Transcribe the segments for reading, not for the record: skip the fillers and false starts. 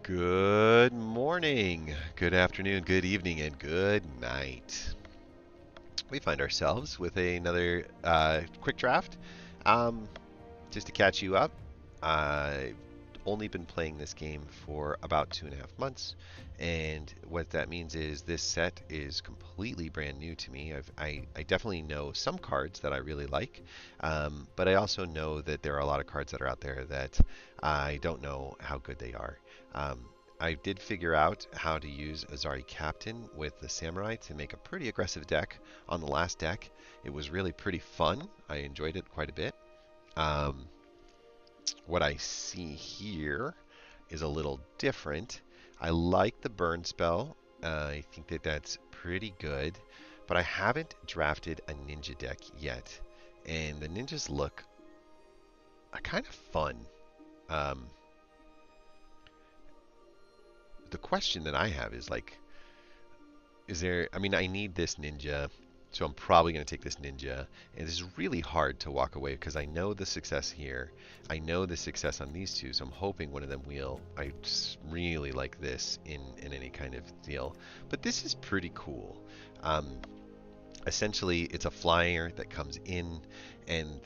Good morning, good afternoon, good evening, and good night. We find ourselves with another quick draft. Um, just to catch you up, I've only been playing this game for about 2.5 months, and what that means is this set is completely brand new to me. I definitely know some cards that I really like, but I also know that there are a lot of cards that are out there that I don't know how good they are. Um, I did figure out how to use Azari Captain with the Samurai to make a pretty aggressive deck on the last deck. It was really pretty fun. I enjoyed it quite a bit. Um, what I see here is a little different. I like the burn spell. I think that that's pretty good, but I haven't drafted a ninja deck yet, and the ninjas look kind of fun. Um, the question that I have is like, is there? I mean, I need this ninja, so I'm probably going to take this ninja. And it's really hard to walk away because I know the success here. I know the success on these two, so I'm hoping one of them will. I just really like this in any kind of deal. But this is pretty cool. Um, Essentially, it's a flyer that comes in, and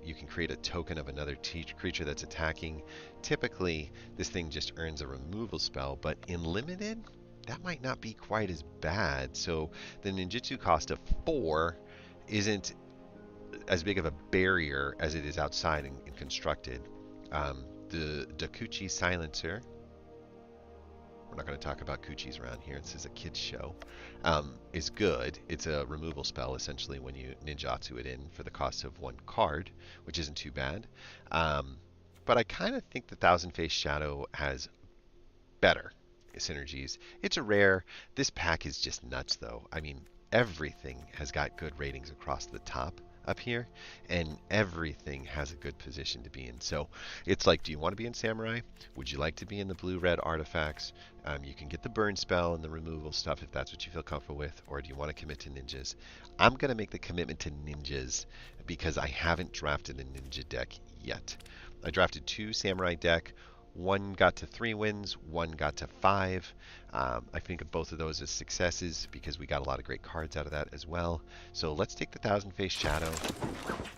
you can create a token of another creature that's attacking. Typically, this thing just earns a removal spell, but in limited, that might not be quite as bad. So the ninjutsu cost of 4 isn't as big of a barrier as it is outside and constructed. The Dakuchi Silencer, we're not going to talk about coochies around here. This is a kid's show. Is good. It's a removal spell essentially when you ninjutsu it in for the cost of 1 card, which isn't too bad. Um, but I kind of think the Thousand Face Shadow has better synergies. It's a rare. This pack is just nuts though. I mean, everything has got good ratings across the top up here, and everything has a good position to be in. So it's like, do you want to be in Samurai? Would you like to be in the blue-red artifacts? You can get the burn spell and the removal stuff if that's what you feel comfortable with, or do you want to commit to ninjas? I'm going to make the commitment to ninjas because I haven't drafted a ninja deck yet. I drafted 2 Samurai deck. One got to 3 wins, one got to 5. I think of both of those as successes because we got a lot of great cards out of that as well. So let's take the Thousand Face Shadow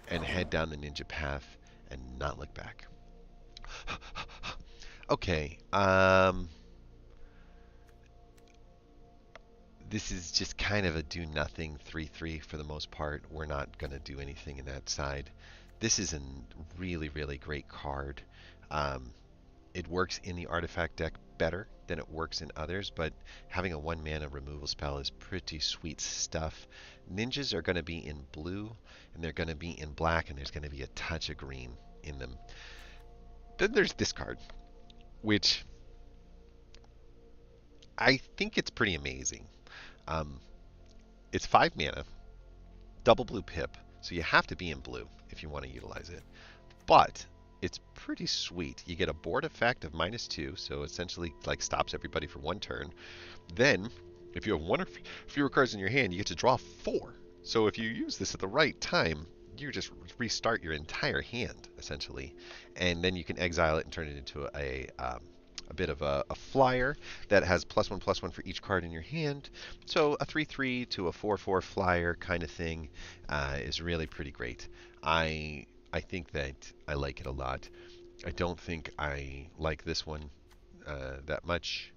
and head down the ninja path and not look back. Okay, this is just kind of a do nothing 3/3 for the most part. We're not going to do anything in that side. This is a really, really great card. Um, It works in the artifact deck better than it works in others, but having a 1 mana removal spell is pretty sweet stuff. Ninjas are going to be in blue, and they're going to be in black, and there's going to be a touch of green in them. Then there's this card, which I think it's pretty amazing. Um, it's 5 mana, double blue pip, so you have to be in blue if you want to utilize it. But it's pretty sweet. You get a board effect of -2, so essentially like stops everybody for 1 turn. Then, if you have 1 or fewer cards in your hand, you get to draw 4. So if you use this at the right time, you just restart your entire hand essentially, and then you can exile it and turn it into a bit of a flyer that has +1/+1 for each card in your hand. So a 3/3 to a 4/4 flyer kind of thing is really pretty great. I think that I like it a lot. I don't think I like this one that much,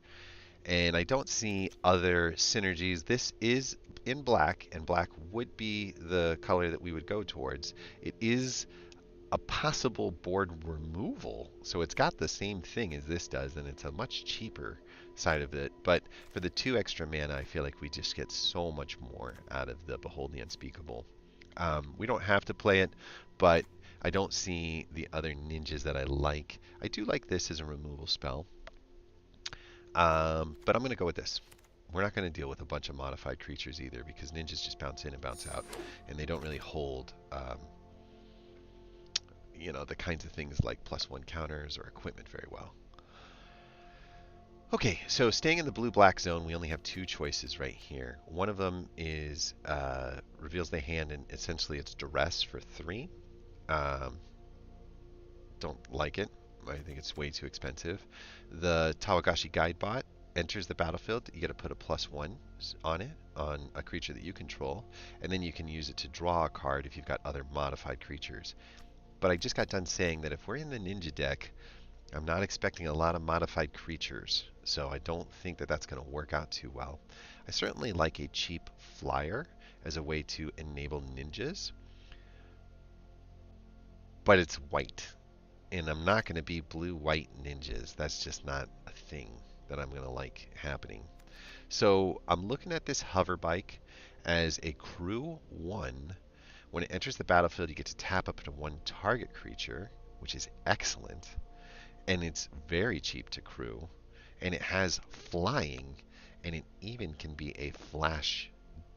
and I don't see other synergies. This is in black, and black would be the color that we would go towards. It is a possible board removal, so it's got the same thing as this does, and it's a much cheaper side of it. But for the 2 extra mana, I feel like we just get so much more out of the Behold the Unspeakable. We don't have to play it, but I don't see the other ninjas that I like. I do like this as a removal spell, but I'm going to go with this. We're not going to deal with a bunch of modified creatures either because ninjas just bounce in and bounce out, and they don't really hold, the kinds of things like +1 counters or equipment very well. Okay, so staying in the blue-black zone, we only have 2 choices right here. One of them is reveals the hand, and essentially it's duress for 3. Don't like it. I think it's way too expensive. The Tawagashi Guide Bot enters the battlefield. You got to put a +1 on it, on a creature that you control, and then you can use it to draw a card if you've got other modified creatures. But I just got done saying that if we're in the ninja deck, I'm not expecting a lot of modified creatures, so I don't think that that's going to work out too well. I certainly like a cheap flyer as a way to enable ninjas, but it's white. And I'm not going to be blue-white ninjas. That's just not a thing that I'm going to like happening. So I'm looking at this hover bike as a crew 1. When it enters the battlefield, you get to tap up to 1 target creature, which is excellent. And it's very cheap to crew. And it has flying, and it even can be a flash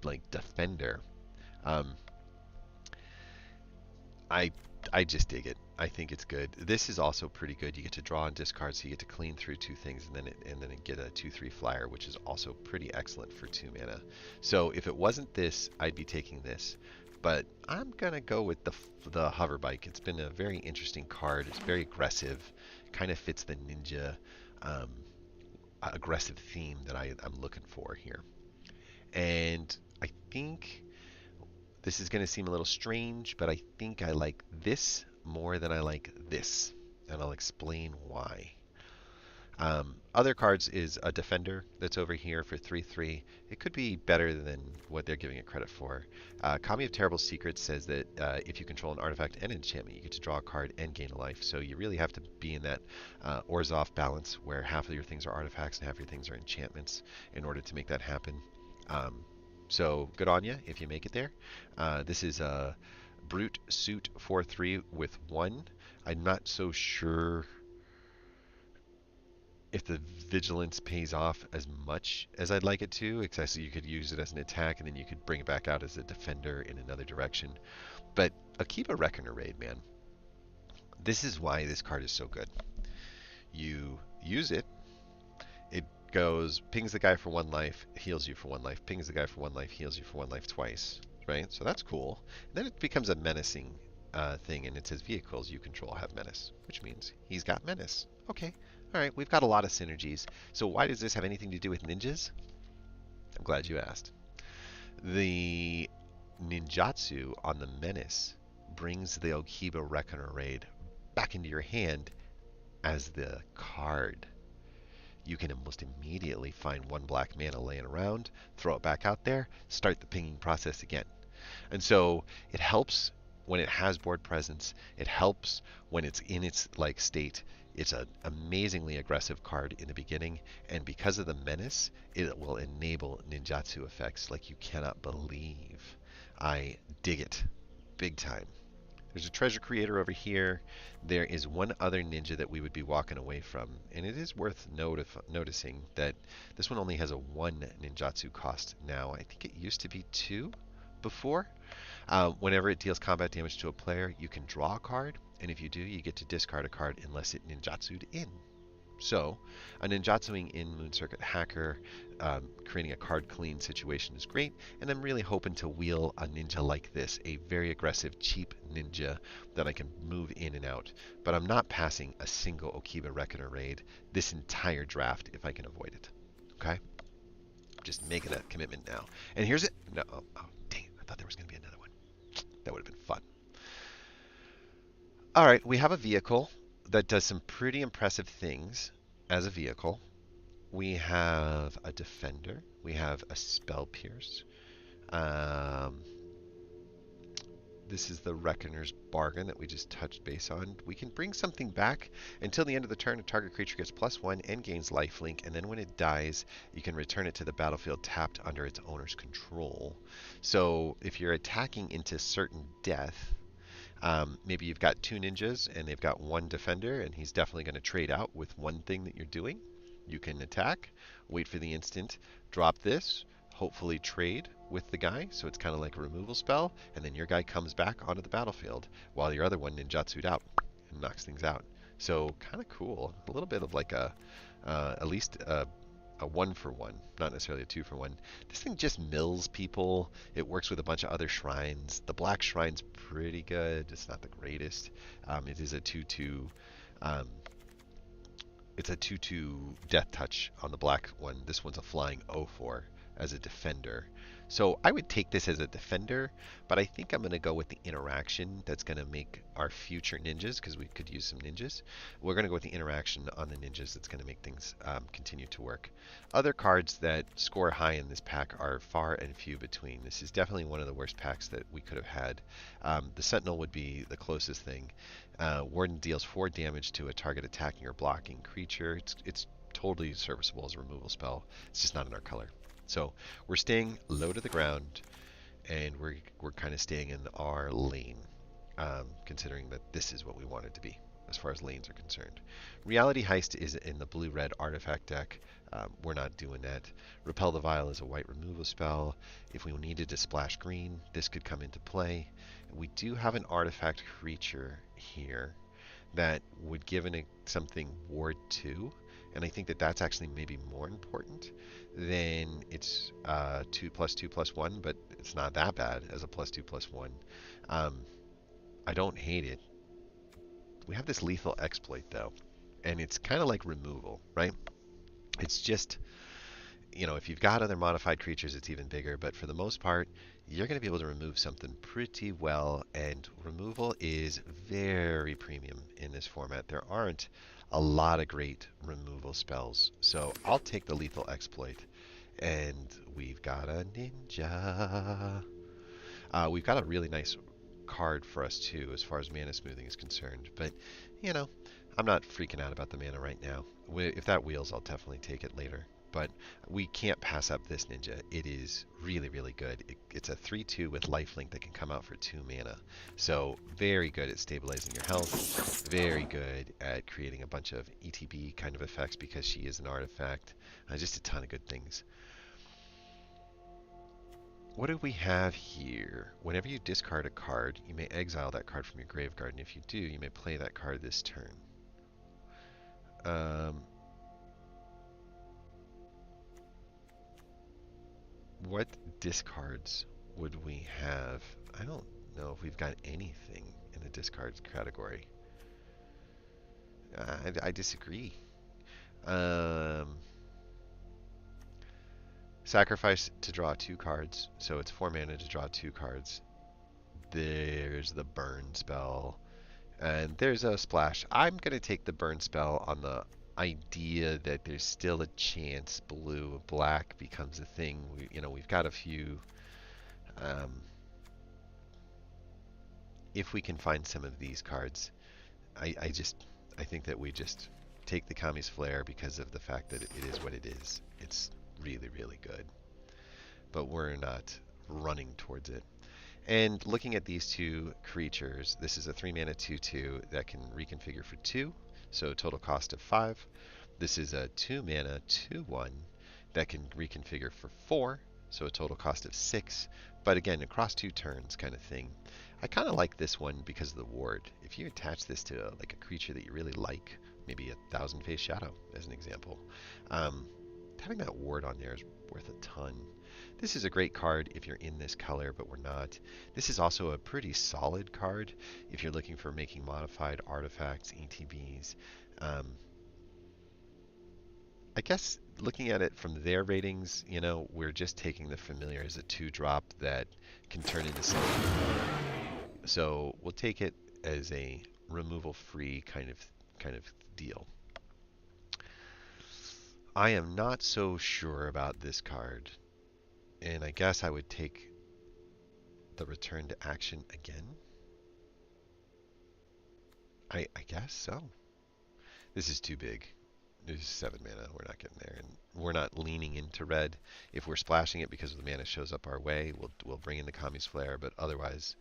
like defender. Um, I I just dig it. I think it's good. This is also pretty good. You get to draw and discard, so you get to clean through 2 things, and then get a 2/3 flyer, which is also pretty excellent for 2 mana. So if it wasn't this, I'd be taking this. But I'm gonna go with the hover bike. It's been a very interesting card. It's very aggressive. Kind of fits the ninja um, aggressive theme that I'm looking for here. And I think this is going to seem a little strange, but I think I like this more than I like this, and I'll explain why. Other cards is a defender that's over here for 3/3. It could be better than what they're giving it credit for. Kami of Terrible Secrets says that if you control an artifact and enchantment, you get to draw a card and gain a life. So you really have to be in that Orzhov balance where half of your things are artifacts and half of your things are enchantments in order to make that happen. So good on you if you make it there. This is a Brute Suit 4/3 with 1. I'm not so sure if the Vigilance pays off as much as I'd like it to. Especially you could use it as an attack, and then you could bring it back out as a defender in another direction. But Akiba Reckoner Raid, man. This is why this card is so good. You use it. It goes, pings the guy for 1 life, heals you for 1 life, pings the guy for 1 life, heals you for 1 life twice, right? So that's cool. And then it becomes a menacing thing, and it says vehicles you control have menace, which means he's got menace. Okay, all right, we've got a lot of synergies. So why does this have anything to do with ninjas? I'm glad you asked. The ninjatsu on the menace brings the Akiba Reckoner Raid back into your hand as the card. You can almost immediately find 1 black mana laying around, throw it back out there, start the pinging process again. And so it helps when it has board presence. It helps when it's in its like state. It's an amazingly aggressive card in the beginning, and because of the menace, it will enable ninjatsu effects like you cannot believe. I dig it big time. There's a treasure creator over here. There is 1 other ninja that we would be walking away from. And it is worth noticing that this one only has a 1 ninjatsu cost now. I think it used to be 2 before. Whenever it deals combat damage to a player, you can draw a card. And if you do, you get to discard a card unless it ninjatsu'd in. So, a ninjatsuing in Moon Circuit Hacker, creating a card clean situation is great, and I'm really hoping to wheel a ninja like this, a very aggressive, cheap ninja that I can move in and out. But I'm not passing a single Akiba Reckoner Raid this entire draft if I can avoid it. Okay? I'm just making that commitment now. And here's it. No, oh, dang it. I thought there was going to be another one. That would have been fun. All right, we have a vehicle that does some pretty impressive things as a vehicle. We have a defender. We have a spell pierce. This is the Reckoner's Bargain that we just touched base on. We can bring something back until the end of the turn. A target creature gets +1 and gains lifelink, and then when it dies, you can return it to the battlefield tapped under its owner's control. So if you're attacking into certain death, maybe you've got 2 ninjas and they've got 1 defender, and he's definitely going to trade out with 1 thing that you're doing. You can attack, wait for the instant, drop this, hopefully trade with the guy, so it's kind of like a removal spell, and then your guy comes back onto the battlefield while your other one ninjatsu'd out and knocks things out. So kind of cool. A little bit of like a, at least a 1-for-1, not necessarily a 2-for-1. This thing just mills people. It works with a bunch of other shrines. The black shrine's pretty good. It's not the greatest. It is a 2/2 it's a 2/2 Death Touch on the black one. This one's a flying 0/4 as a defender. So I would take this as a defender, but I think I'm going to go with the interaction that's going to make our future ninjas, because we could use some ninjas. We're going to go with the interaction on the ninjas that's going to make things continue to work. Other cards that score high in this pack are far and few between. This is definitely one of the worst packs that we could have had. The Sentinel would be the closest thing. Warden deals 4 damage to a target attacking or blocking creature. It's totally serviceable as a removal spell. It's just not in our color. So we're staying low to the ground, and we're kind of staying in our lane, considering that this is what we want it to be as far as lanes are concerned. Reality Heist is in the blue-red artifact deck. We're not doing that. Repel the Vile is a white removal spell. If we needed to splash green, this could come into play. We do have an artifact creature here that would give something Ward 2, and I think that that's actually maybe more important than its 2/2/1, but it's not that bad as a +2/+1. I don't hate it. We have this lethal exploit though, and it's kind of like removal, right? It's just, if you've got other modified creatures, it's even bigger, but for the most part, you're going to be able to remove something pretty well, and removal is very premium in this format. There aren't a lot of great removal spells, so I'll take the lethal exploit. And we've got a ninja. We've got a really nice card for us too, as far as mana smoothing is concerned. But, I'm not freaking out about the mana right now. If that wheels, I'll definitely take it later. But we can't pass up this ninja. It is really, really good. It's a 3/2 with lifelink that can come out for 2 mana. So very good at stabilizing your health. Very good at creating a bunch of ETB kind of effects because she is an artifact. Just a ton of good things. What do we have here? Whenever you discard a card, you may exile that card from your graveyard, and if you do, you may play that card this turn. What discards would we have? I don't know if we've got anything in the discards category. I disagree. Sacrifice to draw 2 cards, so it's 4 mana to draw 2 cards. There's the burn spell, and there's a splash. I'm going to take the burn spell on the idea that there's still a chance blue-black becomes a thing. We've got a few. If we can find some of these cards, I think that we just take the Kami's Flare because of the fact that it is what it is. It's really, really good. But we're not running towards it. And looking at these 2 creatures, this is a 3 mana 2/2 that can reconfigure for 2, so total cost of 5. This is a 2 mana 2/1 that can reconfigure for 4, so a total cost of 6. But again, across 2 turns kind of thing. I kind of like this one because of the ward. If you attach this to a creature that you really like, maybe a Thousand Face Shadow as an example, having that ward on there is worth a ton. This is a great card if you're in this color, but we're not. This is also a pretty solid card if you're looking for making modified artifacts, ETBs. I guess looking at it from their ratings, we're just taking the familiar as a 2-drop that can turn into something more. So we'll take it as a removal-free kind of deal. I am not so sure about this card, and I guess I would take the return to action again. I guess so. This is too big. This is 7 mana. We're not getting there, and we're not leaning into red. If we're splashing it because the mana shows up our way, we'll bring in the Kami's Flare, but otherwise,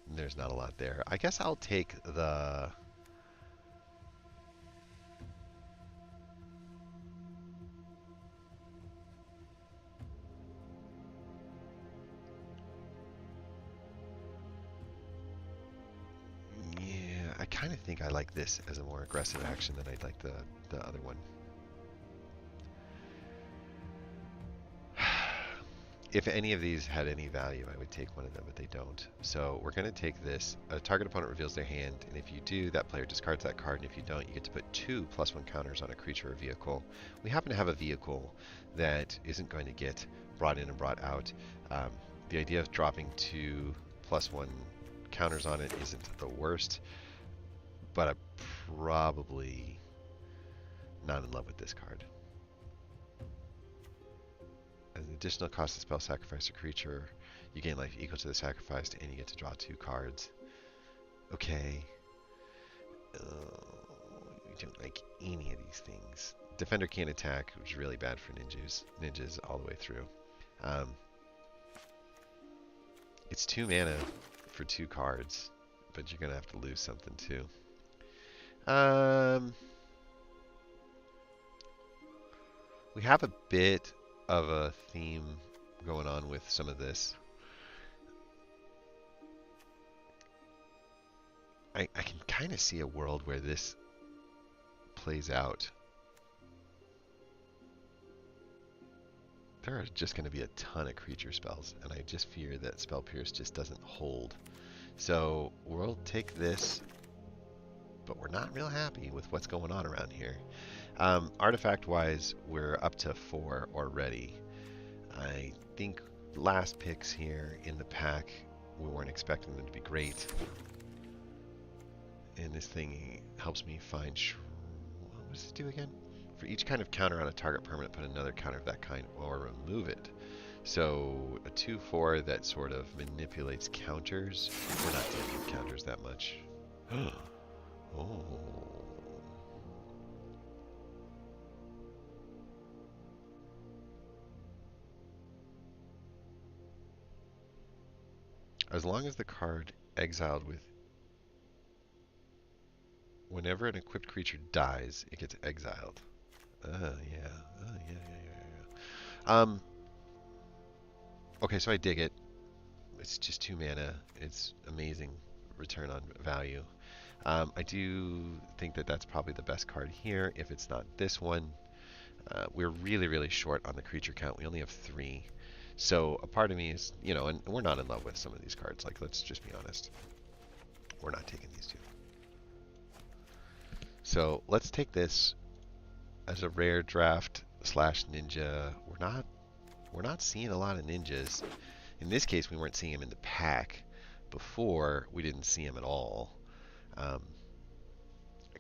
there's not a lot there. I guess I'll take the... Yeah, I kind of think I like this as a more aggressive action than I'd like the other one. if any of these had any value, I would take one of them, but they don't. So we're going to take this. A target opponent reveals their hand, and if you do, that player discards that card, and if you don't, you get to put 2 +1 counters on a creature or vehicle. We happen to have a vehicle that isn't going to get brought in and brought out. The idea of dropping 2 +1 counters on it isn't the worst, but I'm probably not in love with this card. As an additional cost of spell, sacrifice a creature. You gain life equal to the sacrificed, and you get to draw 2 cards. Okay. We don't like any of these things. Defender can't attack, which is really bad for ninjas all the way through. It's 2 mana for 2 cards, but you're going to have to lose something too. We have a bit of a theme going on with some of this. I can kind of see a world where this plays out. There are just going to be a ton of creature spells, and I just fear that Spell Pierce just doesn't hold. So we'll take this, but we're not real happy with what's going on around here. Artifact-wise, we're up to 4 already. I think last picks here in the pack, we weren't expecting them to be great. And this thing helps me find... what does it do again? For each kind of counter on a target permanent, put another counter of that kind or remove it. So a 2/4 that sort of manipulates counters. We're not dealing with counters that much. Oh. As long as the card exiled with... whenever an equipped creature dies, it gets exiled. Yeah. Okay, so I dig it. It's just 2 mana. It's amazing return on value. I do think that that's probably the best card here, if it's not this one. We're really, really short on the creature count. We only have 3. So a part of me is, you know, and we're not in love with some of these cards. Like, let's just be honest. We're not taking these 2. So let's take this as a rare draft / ninja. We're not seeing a lot of ninjas. In this case, we weren't seeing him in the pack. Before, we didn't see him at all.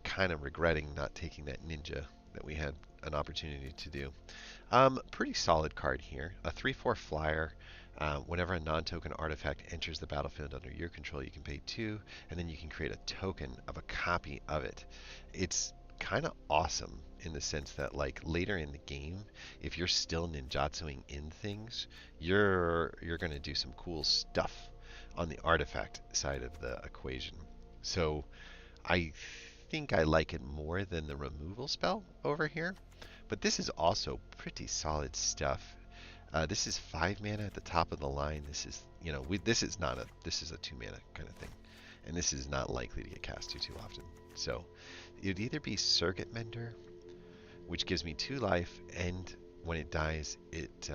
Kind of regretting not taking that ninja that we had an opportunity to do. Pretty solid card here. A 3/4 flyer. Whenever a non-token artifact enters the battlefield under your control, you can pay 2, and then you can create a token of a copy of it. It's kind of awesome in the sense that, like, later in the game, if you're still ninjatsuing in things, you're going to do some cool stuff on the artifact side of the equation. So I think I like it more than the removal spell over here, but this is also pretty solid stuff. This is 5 mana at the top of the line. This is, you know, this is a 2 mana kind of thing, and this is not likely to get cast too often. So it'd either be Circuit Mender, which gives me 2 life, and when it dies, it's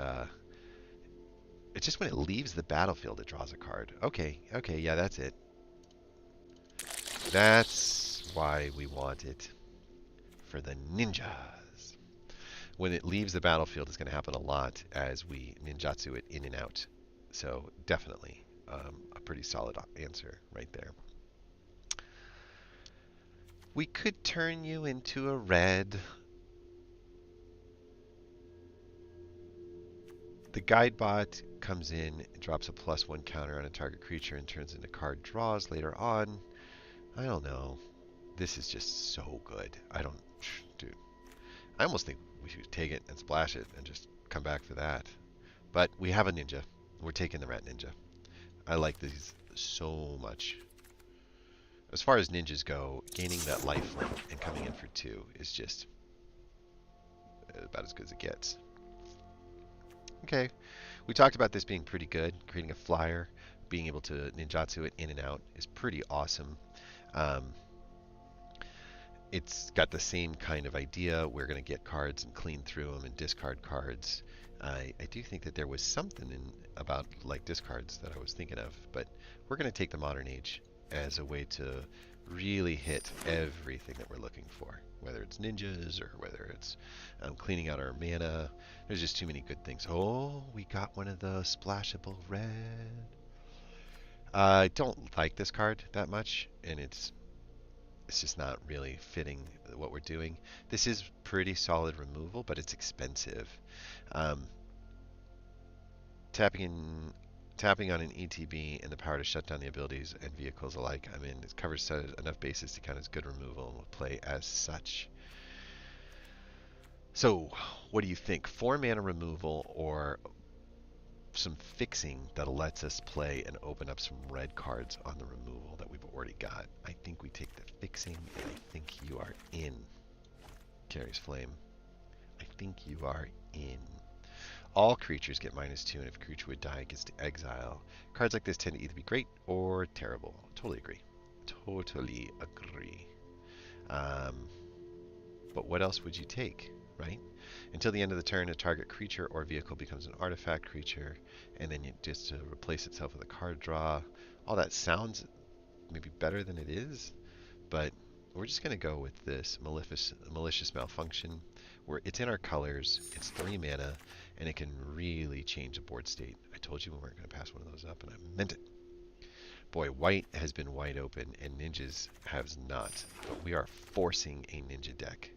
just when it leaves the battlefield, it draws a card. Okay, yeah, that's it. That's why we want it for the ninjas. When it leaves the battlefield, it's going to happen a lot as we ninjatsu it in and out. So definitely a pretty solid answer right there. We could turn you into a red. The guide bot comes in, drops a +1 counter on a target creature, and turns into card draws later on. I don't know. This is just so good. Dude. I almost think we should take it and splash it and just come back for that. But we have a ninja. We're taking the rat ninja. I like these so much. As far as ninjas go, gaining that life and coming in for 2 is just about as good as it gets. Okay, we talked about this being pretty good. Creating a flyer, being able to ninjatsu it in and out is pretty awesome. it's got the same kind of idea. We're going to get cards and clean through them and discard cards. I do think that there was something about like discards that I was thinking of, but we're going to take the Modern Age as a way to really hit everything that we're looking for, whether it's ninjas or whether it's cleaning out our mana. There's just too many good things. Oh, we got one of the splashable red. I don't like this card that much, and it's just not really fitting what we're doing. This is pretty solid removal, but it's expensive. Um, tapping in, tapping on an ETB and the power to shut down the abilities and vehicles alike. I mean, it covers enough bases to count as good removal and will play as such. So, what do you think? 4 mana removal or some fixing that lets us play and open up some red cards on the removal that we've already got? I think we take the fixing, and I think you are in. Carries Flame. I think you are in. All creatures get -2, and if a creature would die, it gets to exile. Cards like this tend to either be great or terrible. Totally agree. Totally agree. But what else would you take, right? Until the end of the turn, a target creature or vehicle becomes an artifact creature, and then it just to replace itself with a card draw. All that sounds maybe better than it is, but we're just going to go with this malicious malfunction, where it's in our colors, it's 3 mana, and it can really change the board state. I told you we weren't going to pass one of those up, and I meant it. Boy, white has been wide open, and ninjas has not, but we are forcing a ninja deck.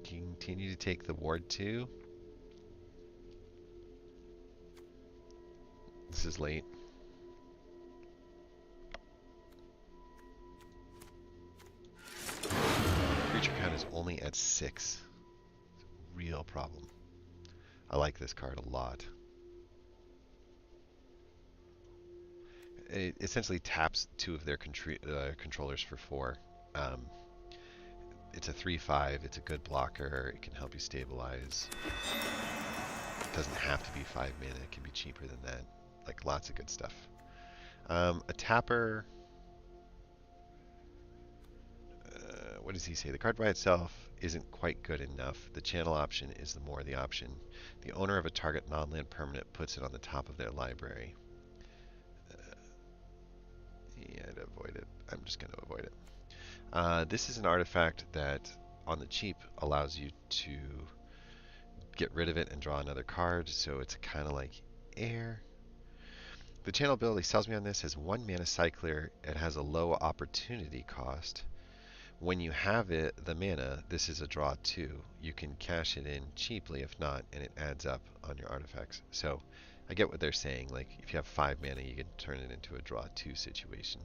Continue to take the ward 2. This is late. Creature count is only at 6. Real problem. I like this card a lot. It essentially taps 2 of their controllers for 4. It's a 3/5. It's a good blocker. It can help you stabilize. It doesn't have to be 5 mana. It can be cheaper than that. Like lots of good stuff. A tapper. What does he say? The card by itself isn't quite good enough. The channel option is the more the option. The owner of a target non-land permanent puts it on the top of their library. Yeah, I'd avoid it. I'm just going to avoid it. This is an artifact that, on the cheap, allows you to get rid of it and draw another card, so it's kind of like air. The channel ability sells me on this as 1 mana cycler. It has a low opportunity cost. When you have it, the mana, this is a draw 2. You can cash it in cheaply if not, and it adds up on your artifacts. So I get what they're saying. Like if you have 5 mana, you can turn it into a draw 2 situation.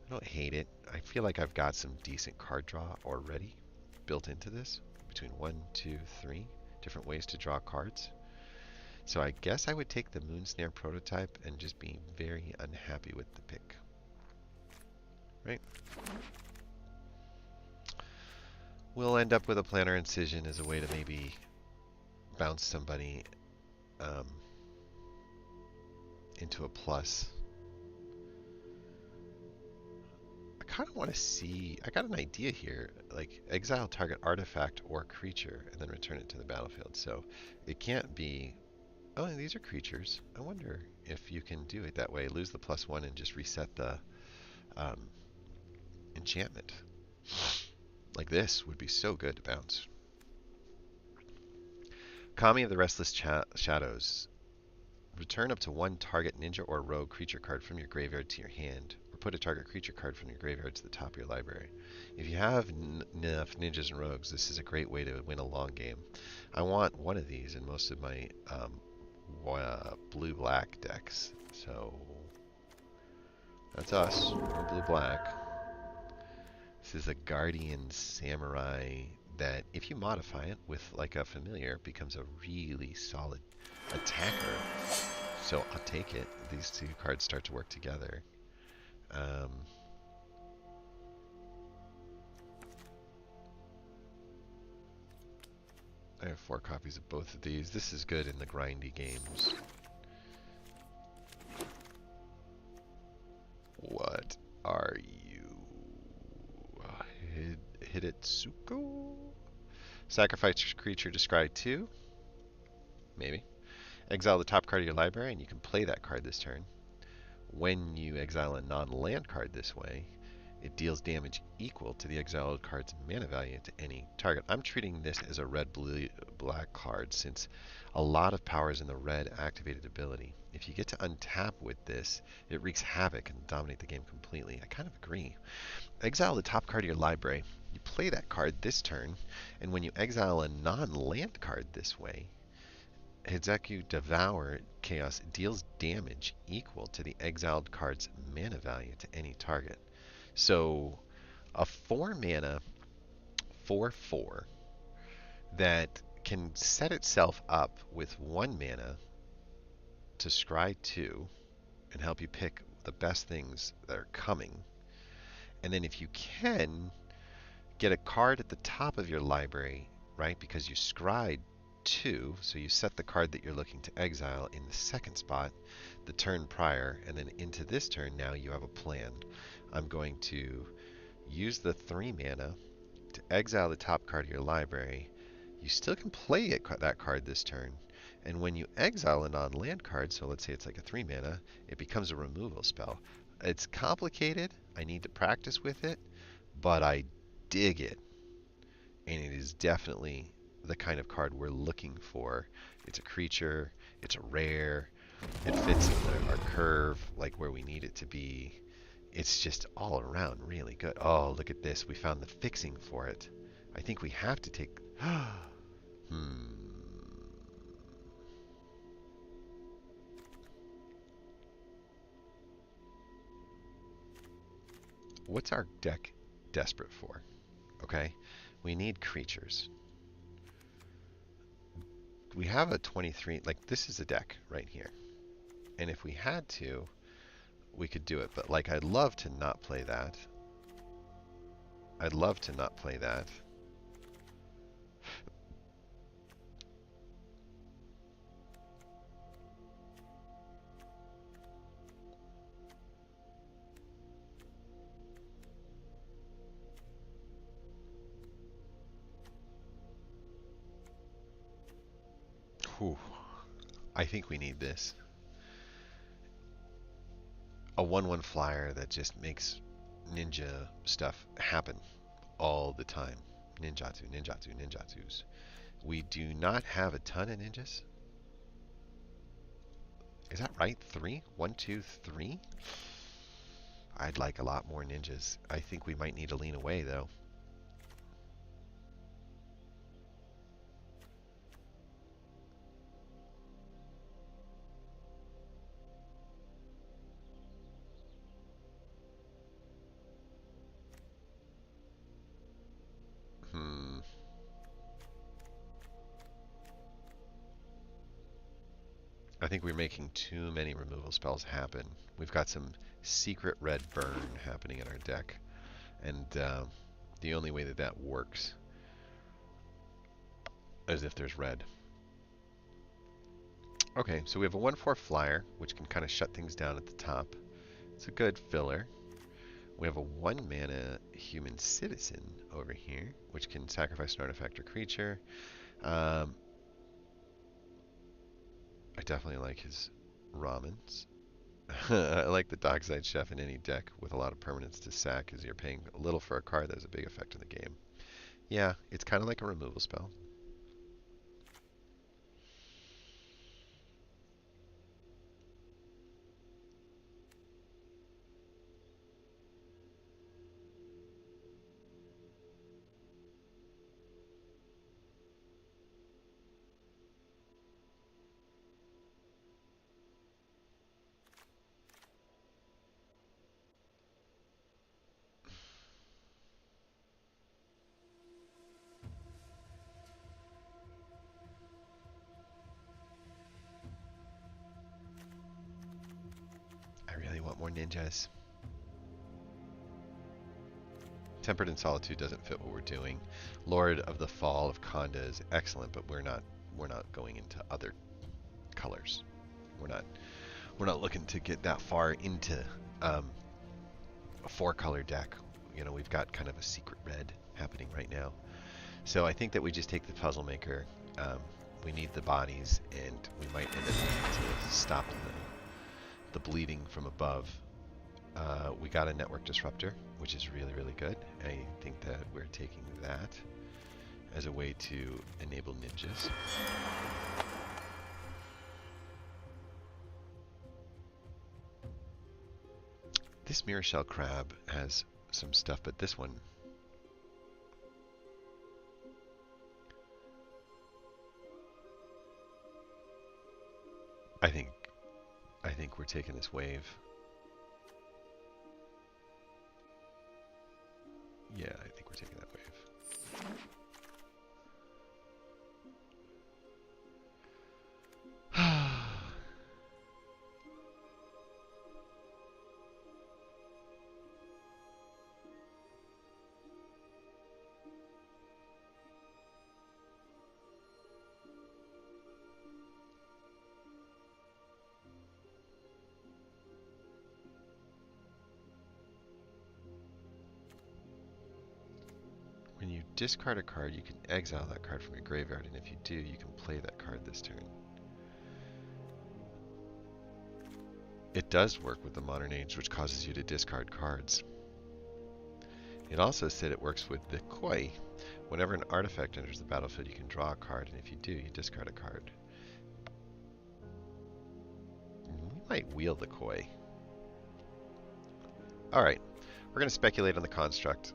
I don't hate it. I feel like I've got some decent card draw already built into this. Between 1, 2, 3 different ways to draw cards. So I guess I would take the Moonsnare prototype and just be very unhappy with the pick. Right? We'll end up with a Plantar Incision as a way to maybe bounce somebody into a plus. I kind of want to see, I got an idea here, like exile target artifact or creature and then return it to the battlefield. So it can't be, oh, these are creatures. I wonder if you can do it that way. Lose the +1 and just reset the enchantment. Like this would be so good to bounce. Kami of the Restless Shadows. Return up to 1 target ninja or rogue creature card from your graveyard to your hand, or put a target creature card from your graveyard to the top of your library. If you have enough ninjas and rogues, this is a great way to win a long game. I want one of these in most of my blue-black decks, so that's us. We're blue-black. This is a Guardian Samurai that, if you modify it with like a familiar, becomes a really solid attacker. So I'll take it. These 2 cards start to work together. I have 4 copies of both of these. This is good in the grindy games. hit it. Suko. Sacrifice creature to scry 2. Maybe. Exile the top card of your library, and you can play that card this turn. When you exile a non-land card this way, it deals damage equal to the exiled card's mana value to any target. I'm treating this as a red-blue-black card since a lot of power is in the red activated ability. If you get to untap with this, it wreaks havoc and dominate the game completely. I kind of agree. Exile the top card of your library. You play that card this turn, and when you exile a non-land card this way, Hidzeku Devour Chaos deals damage equal to the exiled card's mana value to any target. So a 4 mana 4/4 that can set itself up with 1 mana to scry 2 and help you pick the best things that are coming. And then if you can, get a card at the top of your library, right? Because you scried 2, so you set the card that you're looking to exile in the second spot the turn prior, and then into this turn now you have a plan. I'm going to use the 3 mana to exile the top card of your library. You still can play that card this turn, and when you exile a non-land card, so let's say it's like a 3 mana, it becomes a removal spell. It's complicated, I need to practice with it, but I dig it, and it is definitely the kind of card we're looking for. It's a creature, it's a rare, it fits in our curve like where we need it to be. It's just all around really good. Oh, look at this. We found the fixing for it. I think we have to take... What's our deck desperate for? Okay, we need creatures. We have a 23, like this is a deck right here. And if we had to, we could do it. But like I'd love to not play that. I'd love to not play that. Whew. I think we need this. A 1/1 flyer that just makes ninja stuff happen all the time. Ninjatsu, ninjatsu, ninjatsus. We do not have a ton of ninjas. Is that right? 3? 1, 2, 3? I'd like a lot more ninjas. I think we might need to lean away though. I think we're making too many removal spells happen. We've got some secret red burn happening in our deck. And the only way that that works is if there's red. Okay, so we have a 1/4 flyer, which can kind of shut things down at the top. It's a good filler. We have a 1 mana human citizen over here, which can sacrifice an artifact or creature. I definitely like his ramens. I like the Dockside Chef in any deck with a lot of permanents to sack, because you're paying a little for a card that has a big effect in the game. Yeah, it's kind of like a removal spell. I really want more ninjas. Tempered in Solitude doesn't fit what we're doing. Lord of the Fall of Khanda is excellent, but we're not going into other colors. We're not looking to get that far into a 4-color deck. you know, we've got kind of a secret red happening right now. So I think that we just take the puzzle maker. We need the bodies, and we might end up needing to stop the bleeding from above. We got a network disruptor, which is really, really good. I think that we're taking that as a way to enable ninjas. This mirror shell crab has some stuff, but this one, I think we're taking this wave. Yeah, I think we're taking that wave. When you discard a card, you can exile that card from your graveyard, and if you do, you can play that card this turn. It does work with the Modern Age, which causes you to discard cards. It also said it works with the Koi. Whenever an artifact enters the battlefield, you can draw a card, and if you do, you discard a card. We might wheel the Koi. Alright, we're going to speculate on the construct.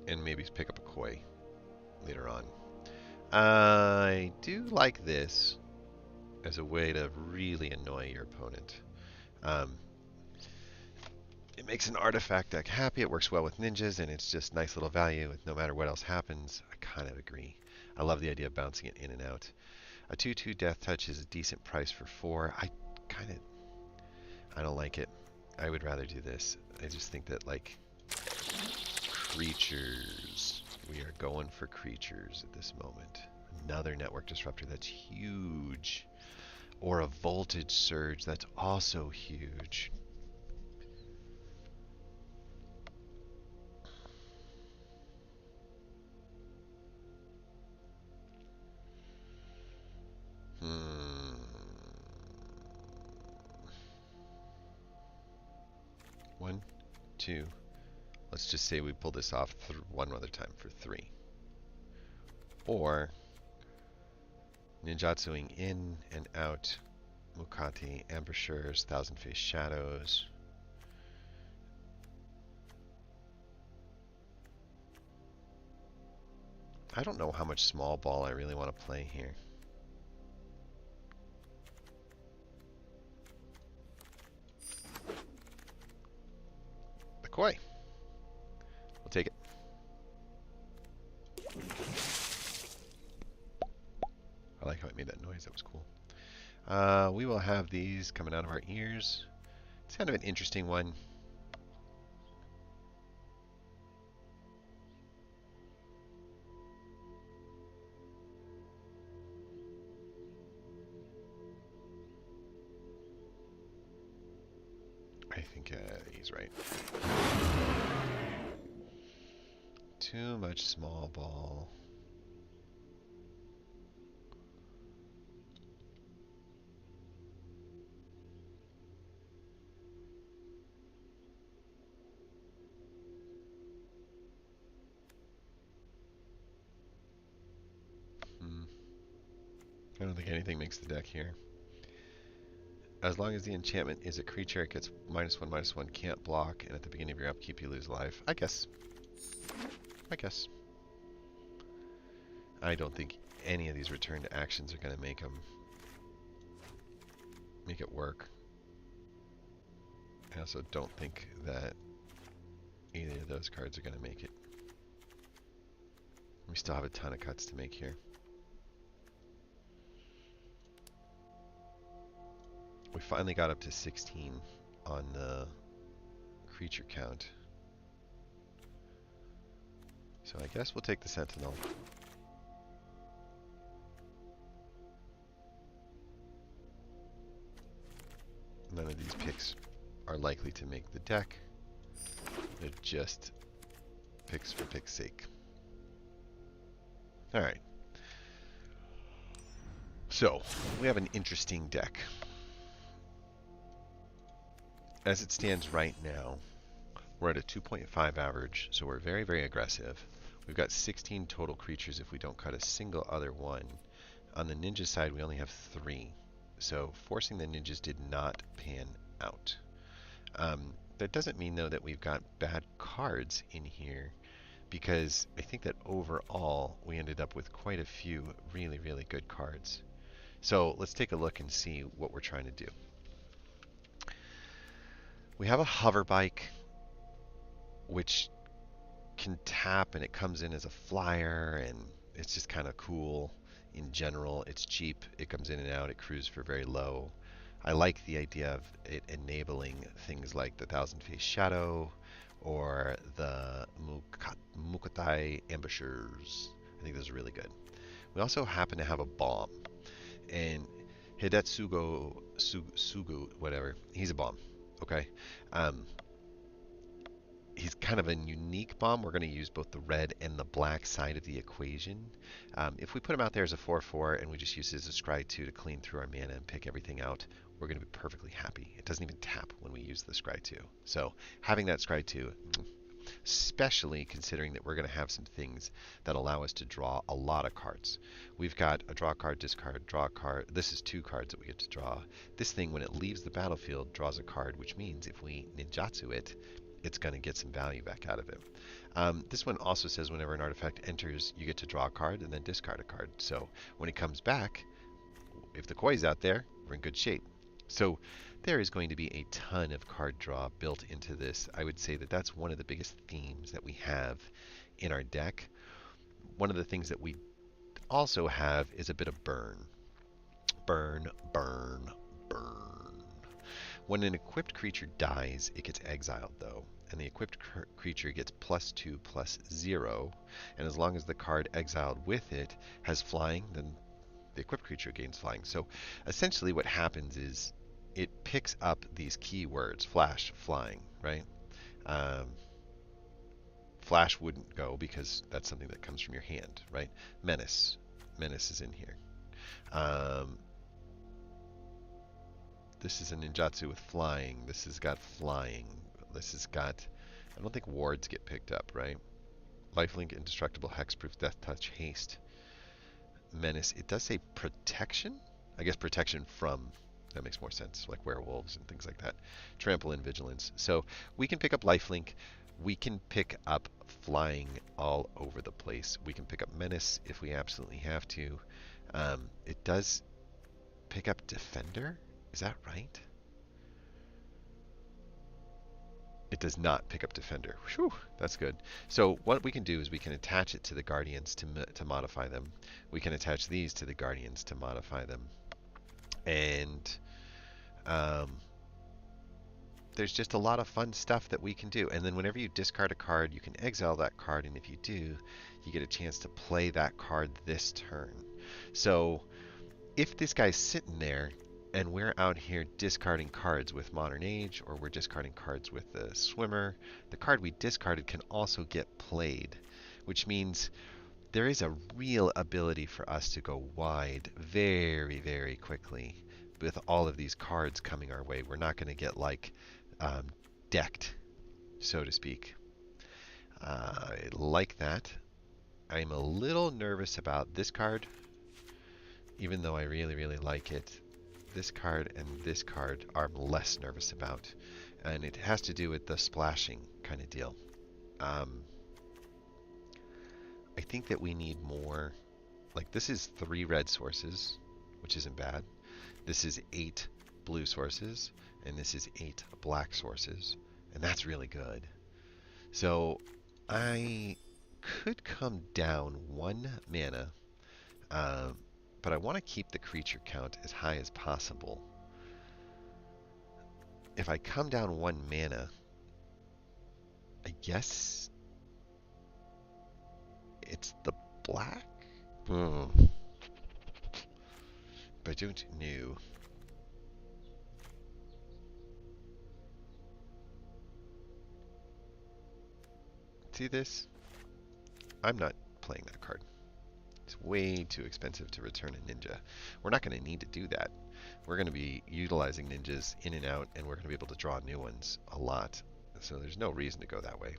And maybe pick up a Koi later on. I do like this as a way to really annoy your opponent. It makes an artifact deck happy, it works well with ninjas, and it's just nice little value no matter what else happens. I kind of agree. I love the idea of bouncing it in and out. A 2/2 Death Touch is a decent price for 4. I don't like it. I would rather do this. I just think that, like, creatures. We are going for creatures at this moment. Another network disruptor that's huge. Or a voltage surge that's also huge. One, two. Let's just say we pull this off one other time for 3. Or ninjatsuing in and out. Mukati, Ambushers, Thousand Face Shadows. I don't know how much small ball I really want to play here. The Koi. We'll take it. I like how it made that noise. That was cool. We will have these coming out of our ears. It's kind of an interesting one. I think he's right. Too much small ball. I don't think anything makes the deck here. As long as the enchantment is a creature, it gets -1/-1, can't block, and at the beginning of your upkeep you lose life. I guess. I don't think any of these returned actions are going to make it work. I also don't think that either of those cards are going to make it. We still have a ton of cuts to make here. We finally got up to 16 on the creature count. So I guess we'll take the Sentinel. None of these picks are likely to make the deck. just picks for pick's sake. All right. So we have an interesting deck. As it stands right now, we're at a 2.5 average, so we're very, very aggressive. We've got 16 total creatures if we don't cut a single other one. On the ninja side, we only have 3. So forcing the ninjas did not pan out. That doesn't mean, though, that we've got bad cards in here, because I think that overall we ended up with quite a few really, really good cards. So let's take a look and see what we're trying to do. We have a hover bike, which can tap, and it comes in as a flyer, and it's just kind of cool. In general, it's cheap. It comes in and out. It cruises for very low. I like the idea of it enabling things like the Thousand Face Shadow or the Mukotai Ambushers. I think those are really good. We also happen to have a bomb. And Hidetsugo Sugu, whatever, he's a bomb. Okay? He's kind of a unique bomb. We're going to use both the red and the black side of the equation. If we put him out there as a 4/4 and we just use it as a scry 2 to clean through our mana and pick everything out, we're going to be perfectly happy. It doesn't even tap when we use the scry 2. So having that scry 2, especially considering that we're going to have some things that allow us to draw a lot of cards. We've got a draw card, discard, draw card. This is 2 cards that we get to draw. This thing, when it leaves the battlefield, draws a card, which means if we ninjatsu it, it's going to get some value back out of it. This one also says whenever an artifact enters, you get to draw a card and then discard a card. So when it comes back, if the koi's out there, we're in good shape. So there is going to be a ton of card draw built into this. I would say that that's one of the biggest themes that we have in our deck. One of the things that we also have is a bit of burn. Burn, burn, burn. When an equipped creature dies, it gets exiled, though, and the equipped creature gets +2/+0, and as long as the card exiled with it has flying, then the equipped creature gains flying. So essentially what happens is it picks up these keywords, flash, flying, right? Flash wouldn't go because that's something that comes from your hand, right? Menace. Menace is in here. This is a ninjatsu with flying. This has got flying. This has got... I don't think wards get picked up, right? Lifelink, indestructible, hexproof, death touch, haste. Menace. It does say protection? I guess protection from. That makes more sense, like werewolves and things like that. Trample and vigilance. So we can pick up lifelink. We can pick up flying all over the place. We can pick up menace if we absolutely have to. It does pick up defender. Is that right? It does not pick up defender. Whew, that's good. So what we can do is we can attach it to the guardians to modify them. We can attach these to the guardians to modify them. And there's just a lot of fun stuff that we can do. And then whenever you discard a card, you can exile that card. And if you do, you get a chance to play that card this turn. So if this guy's sitting there, and we're out here discarding cards with Modern Age, or we're discarding cards with the Swimmer, the card we discarded can also get played, which means there is a real ability for us to go wide very, very quickly with all of these cards coming our way. We're not going to get like decked, so to speak. I like that. I'm a little nervous about this card, even though I really, really like it. This card and this card I'm less nervous about, and it has to do with the splashing kind of deal. I think that we need more. Like, this is 3 red sources, which isn't bad. This is 8 blue sources, and this is 8 black sources, and that's really good. So I could come down 1 mana, but I want to keep the creature count as high as possible. If I come down 1 mana, I guess it's the black? But I don't know. See this? I'm not playing that card. It's way too expensive to return a ninja. We're not going to need to do that. We're going to be utilizing ninjas in and out, and we're going to be able to draw new ones a lot. So there's no reason to go that way.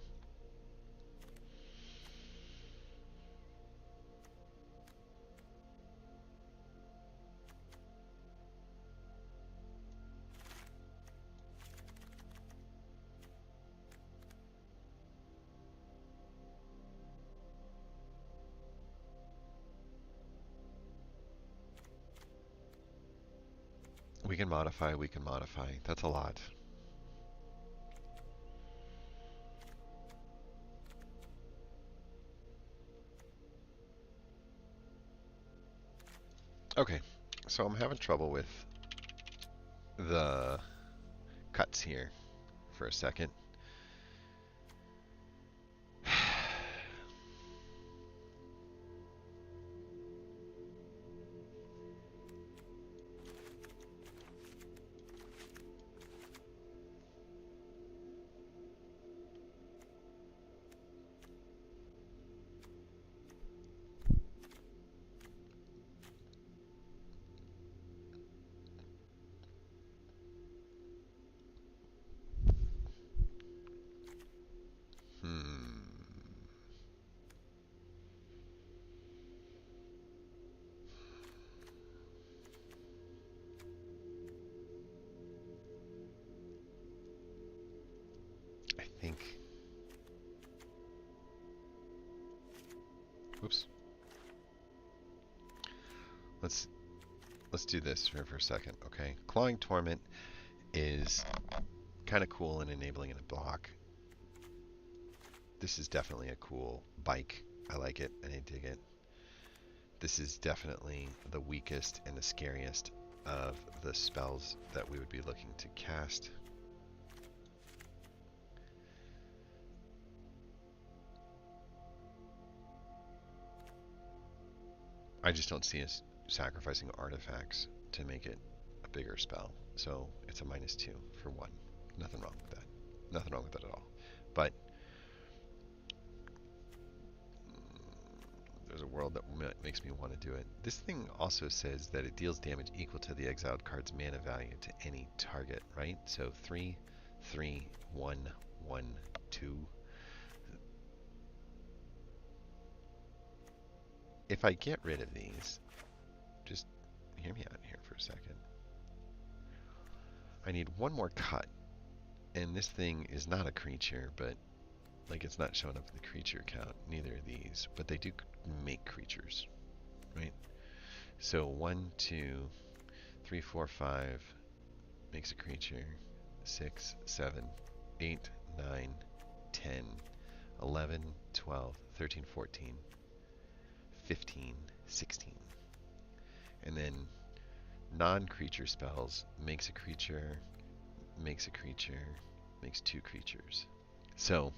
We can modify, we can modify. That's a lot. Okay, so I'm having trouble with the cuts here for a second. I think. Oops. Let's do this for a second, okay? Clawing Torment is kind of cool in enabling in a block. This is definitely a cool bike. I like it and I dig it. This is definitely the weakest and the scariest of the spells that we would be looking to cast. I just don't see us sacrificing artifacts to make it a bigger spell. So it's a -2 for 1. Nothing wrong with that. Nothing wrong with that at all. But there's a world that makes me want to do it. This thing also says that it deals damage equal to the exiled card's mana value to any target, right? So 3, 3, 1, 1, 2. If I get rid of these, just hear me out here for a second. I need one more cut. And this thing is not a creature, but like it's not showing up in the creature count, neither of these, but they do make creatures, right? So 1, 2, 3, 4, 5 makes a creature. 6, 7, 8, 9, 10, 11, 12, 13, 14, 15, 16. And then non-creature spells makes a creature, makes a creature, makes 2 creatures. So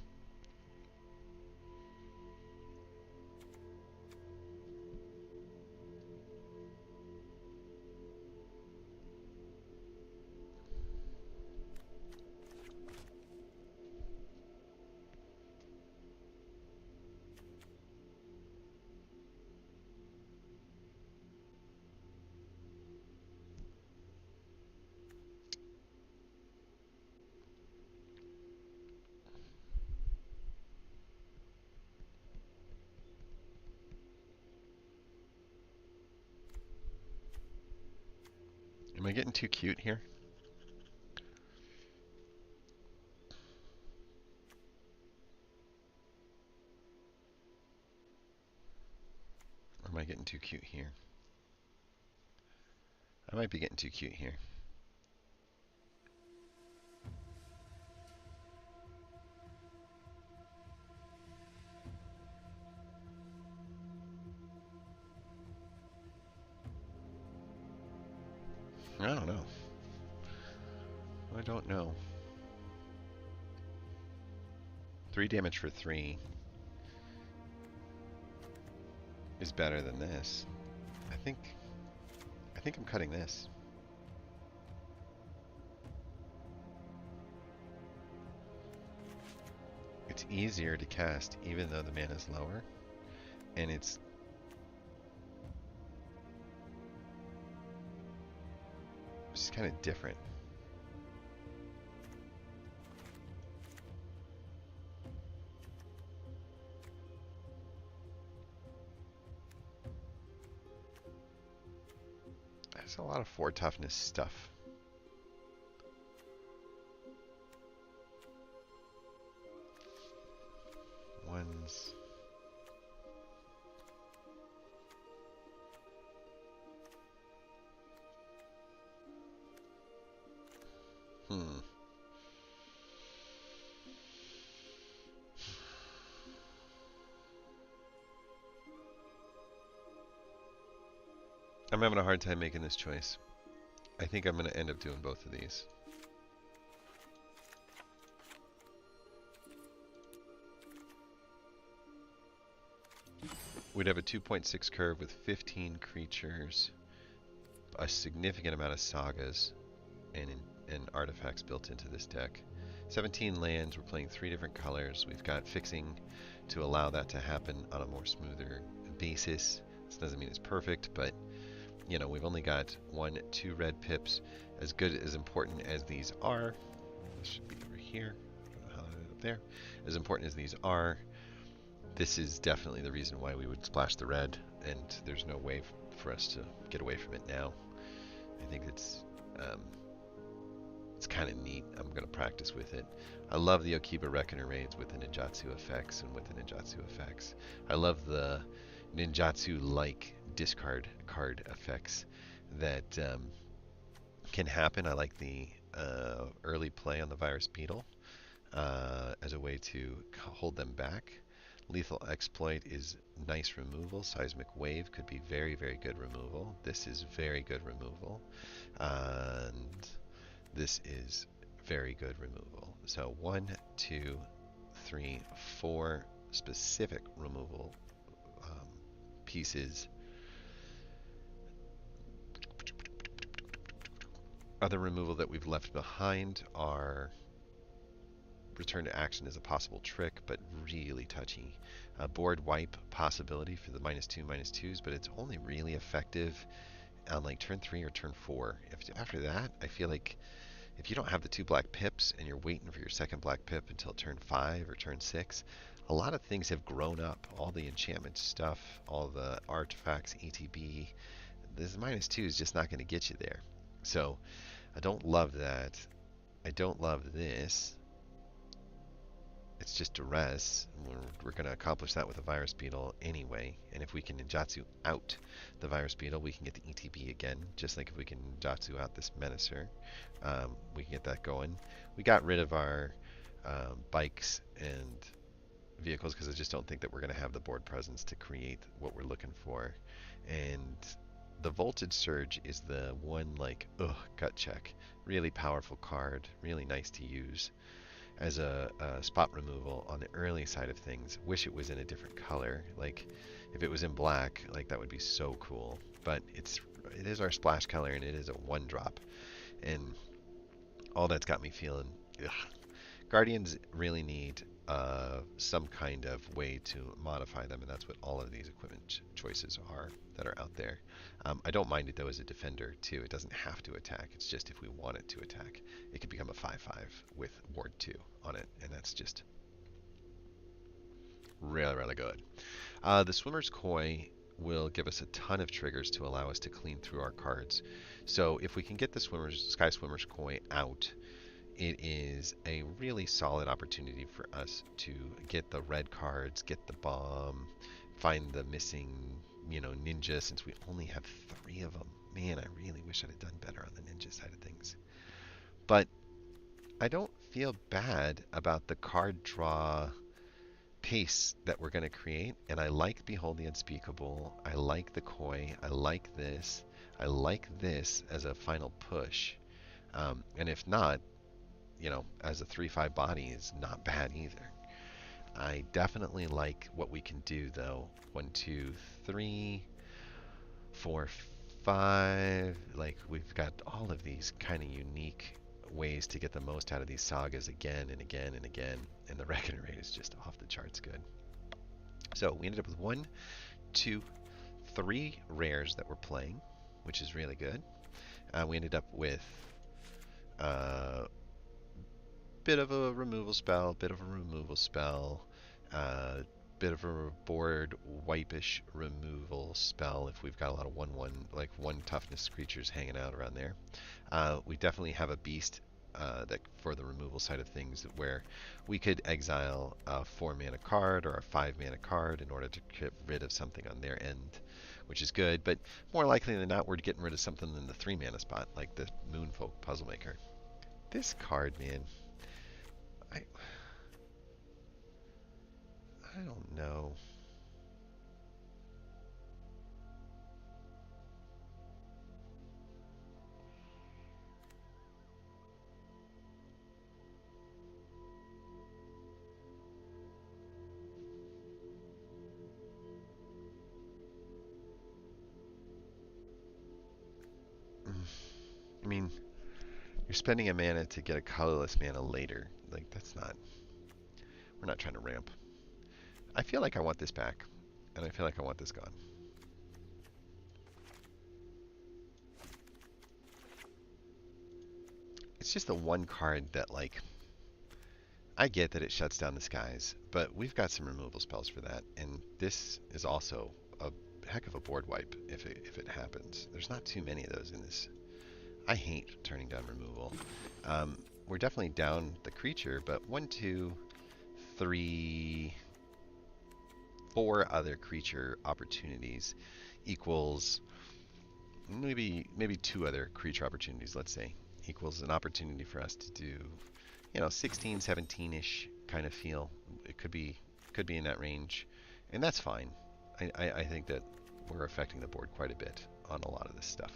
am I getting too cute here? Or am I getting too cute here? I might be getting too cute here. I don't know. I don't know. 3 damage for 3 is better than this. I think I'm cutting this. It's easier to cast even though the mana is lower, and it's just kind of different. There's a lot of 4 toughness stuff. Ones. I'm having a hard time making this choice. I think I'm going to end up doing both of these. We'd have a 2.6 curve with 15 creatures, a significant amount of sagas, and artifacts built into this deck. 17 lands, we're playing 3 different colors. We've got fixing to allow that to happen on a more smoother basis. This doesn't mean it's perfect, but you know, we've only got 1, 2 red pips. As good, as important as these are, this should be over here, highlighted up there. As important as these are, this is definitely the reason why we would splash the red, and there's no way for us to get away from it now. I think it's kind of neat. I'm going to practice with it. I love the Okiba Reckoner raids with the ninjatsu effects and with the ninjatsu effects. I love the ninjatsu-like discard card effects that can happen. I like the early play on the Virus Beetle as a way to hold them back. Lethal Exploit is nice removal. Seismic Wave could be very, very good removal. This is very good removal. And this is very good removal. So 1, 2, 3, 4 specific removal pieces. Other removal that we've left behind are return to action is a possible trick, but really touchy. Board wipe possibility for the -2/-2s, but it's only really effective on like turn 3 or turn 4. After that, I feel like if you don't have the 2 black pips and you're waiting for your second black pip until turn 5 or turn 6, a lot of things have grown up. All the enchantment stuff, all the artifacts, ETB. This -2 is just not going to get you there. So I don't love that. I don't love this. It's just duress. We're going to accomplish that with a Virus Beetle anyway. And if we can ninjatsu out the Virus Beetle, we can get the ETB again. Just like if we can ninjatsu out this Menacer, we can get that going. We got rid of our bikes and vehicles because I just don't think that we're going to have the board presence to create what we're looking for. And the Voltage Surge is the one like, gut check. Really powerful card. Really nice to use as a spot removal on the early side of things. Wish it was in a different color. Like if it was in black, like that would be so cool. But it is our splash color, and it is a 1-drop, and all that's got me feeling. Ugh. Guardians really need some kind of way to modify them, and that's what all of these equipment choices are that are out there. I don't mind it though as a defender too. It doesn't have to attack. It's just if we want it to attack, it could become a 5/5 with Ward 2 on it, and that's just really, really good. The Swimmer's Koi will give us a ton of triggers to allow us to clean through our cards. So if we can get the Sky Swimmer's Koi out, it is a really solid opportunity for us to get the red cards, get the bomb, find the missing, ninja, since we only have 3 of them. Man, I really wish I'd have done better on the ninja side of things. But I don't feel bad about the card draw pace that we're going to create, and I like Behold the Unspeakable. I like the Koi. I like this. I like this as a final push. And if not, as a 3/5 body is not bad either. I definitely like what we can do though. 1, 2, 3, 4, 5. Like we've got all of these kind of unique ways to get the most out of these sagas again and again and again, and the reckoning rate is just off the charts good. So we ended up with 1, 2, 3 rares that we're playing, which is really good. We ended up with a bit of a removal spell, bit of a removal spell, bit of a board wipe-ish removal spell if we've got a lot of 1/1, like 1 toughness creatures hanging out around there. We definitely have a beast that for the removal side of things where we could exile a 4-mana card or a 5-mana card in order to get rid of something on their end, which is good, but more likely than not we're getting rid of something in the 3-mana spot, like the Moonfolk Puzzlemaker. This card, man, I don't know. I mean, you're spending a mana to get a colorless mana later. Like, that's not... We're not trying to ramp. I feel like I want this back, and I feel like I want this gone. It's just the one card that, like... I get that it shuts down the skies, but we've got some removal spells for that, and this is also a heck of a board wipe if it happens. There's not too many of those in this. I hate turning down removal. We're definitely down the creature, but 1, 2, 3, 4 other creature opportunities equals maybe 2 other creature opportunities, let's say, equals an opportunity for us to do, 16, 17-ish kind of feel. It could be in that range, and that's fine. I think that we're affecting the board quite a bit on a lot of this stuff.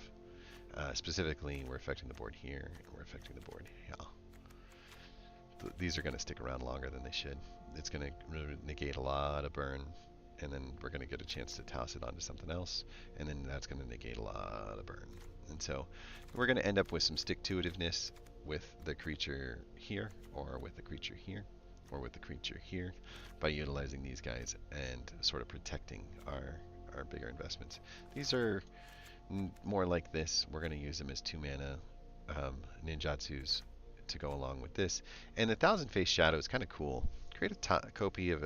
Specifically, we're affecting the board here, and we're affecting the board here. These are going to stick around longer than they should. It's going to negate a lot of burn, and then we're going to get a chance to toss it onto something else, and then that's going to negate a lot of burn. And so we're going to end up with some stick-to-itiveness with the creature here, or with the creature here, or with the creature here, by utilizing these guys and sort of protecting our bigger investments. These are more like this. We're going to use them as 2-mana ninjatsus to go along with this. And the Thousand Face Shadow is kind of cool. Create a copy of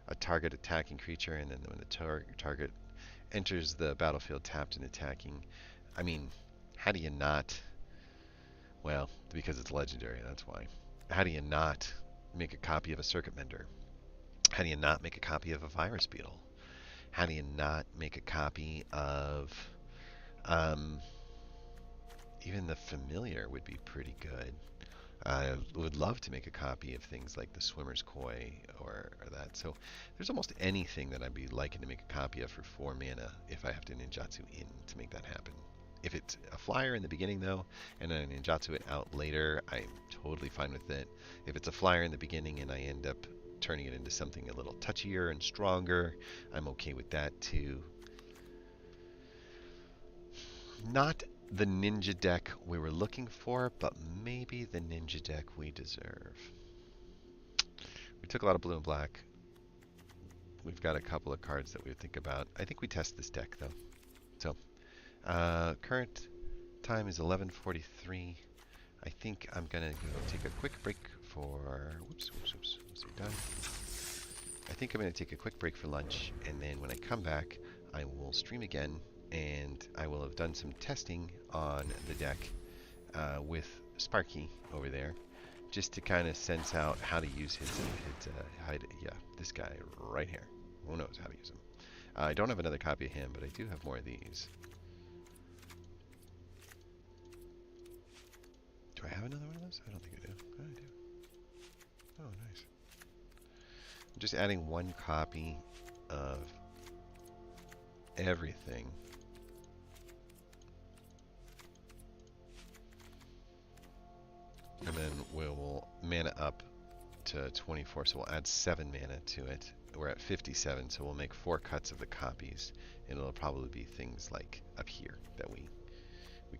a target attacking creature, and then when the target enters the battlefield tapped and attacking. I mean, how do you not? Well, because it's legendary, that's why. How do you not make a copy of a Circuit Mender? How do you not make a copy of a Virus Beetle? How do you not make a copy of even the Familiar would be pretty good. I would love to make a copy of things like the Swimmer's Koi or that. So there's almost anything that I'd be liking to make a copy of for 4 mana if I have to ninjatsu in to make that happen. If it's a flyer in the beginning, though, and then I ninjatsu it out later, I'm totally fine with it. If it's a flyer in the beginning and I end up turning it into something a little touchier and stronger, I'm okay with that too. Not the ninja deck we were looking for, but maybe the ninja deck we deserve. We took a lot of blue and black. We've got a couple of cards that we would think about. I think we test this deck, though. So, current time is 11:43. I think I'm going to go take a quick break for... Whoops. Let's see, done. I think I'm going to take a quick break for lunch, and then when I come back, I will stream again, and I will have done some testing on the deck with Sparky over there, just to kind of sense out how to use his this guy right here. Who knows how to use him? I don't have another copy of him, but I do have more of these. Do I have another one of those? I don't think I do. Oh, I do. Oh, nice. I'm just adding one copy of everything. And then we'll mana up to 24, so we'll add 7 mana to it. We're at 57, so we'll make 4 cuts of the copies, and it'll probably be things like up here that we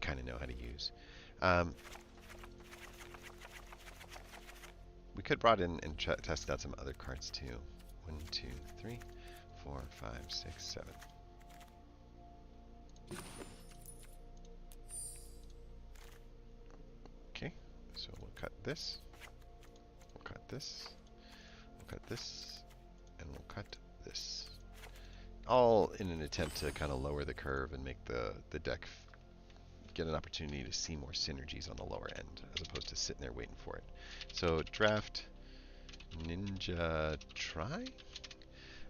kind of know how to use. Um, we could brought in and tested out some other cards too. 1, 2, 3, 4, 5, 6, 7. Okay, so we'll cut this. We'll cut this. We'll cut this. And we'll cut this. All in an attempt to kind of lower the curve and make the deck get an opportunity to see more synergies on the lower end, as opposed to sitting there waiting for it. So draft Ninja try?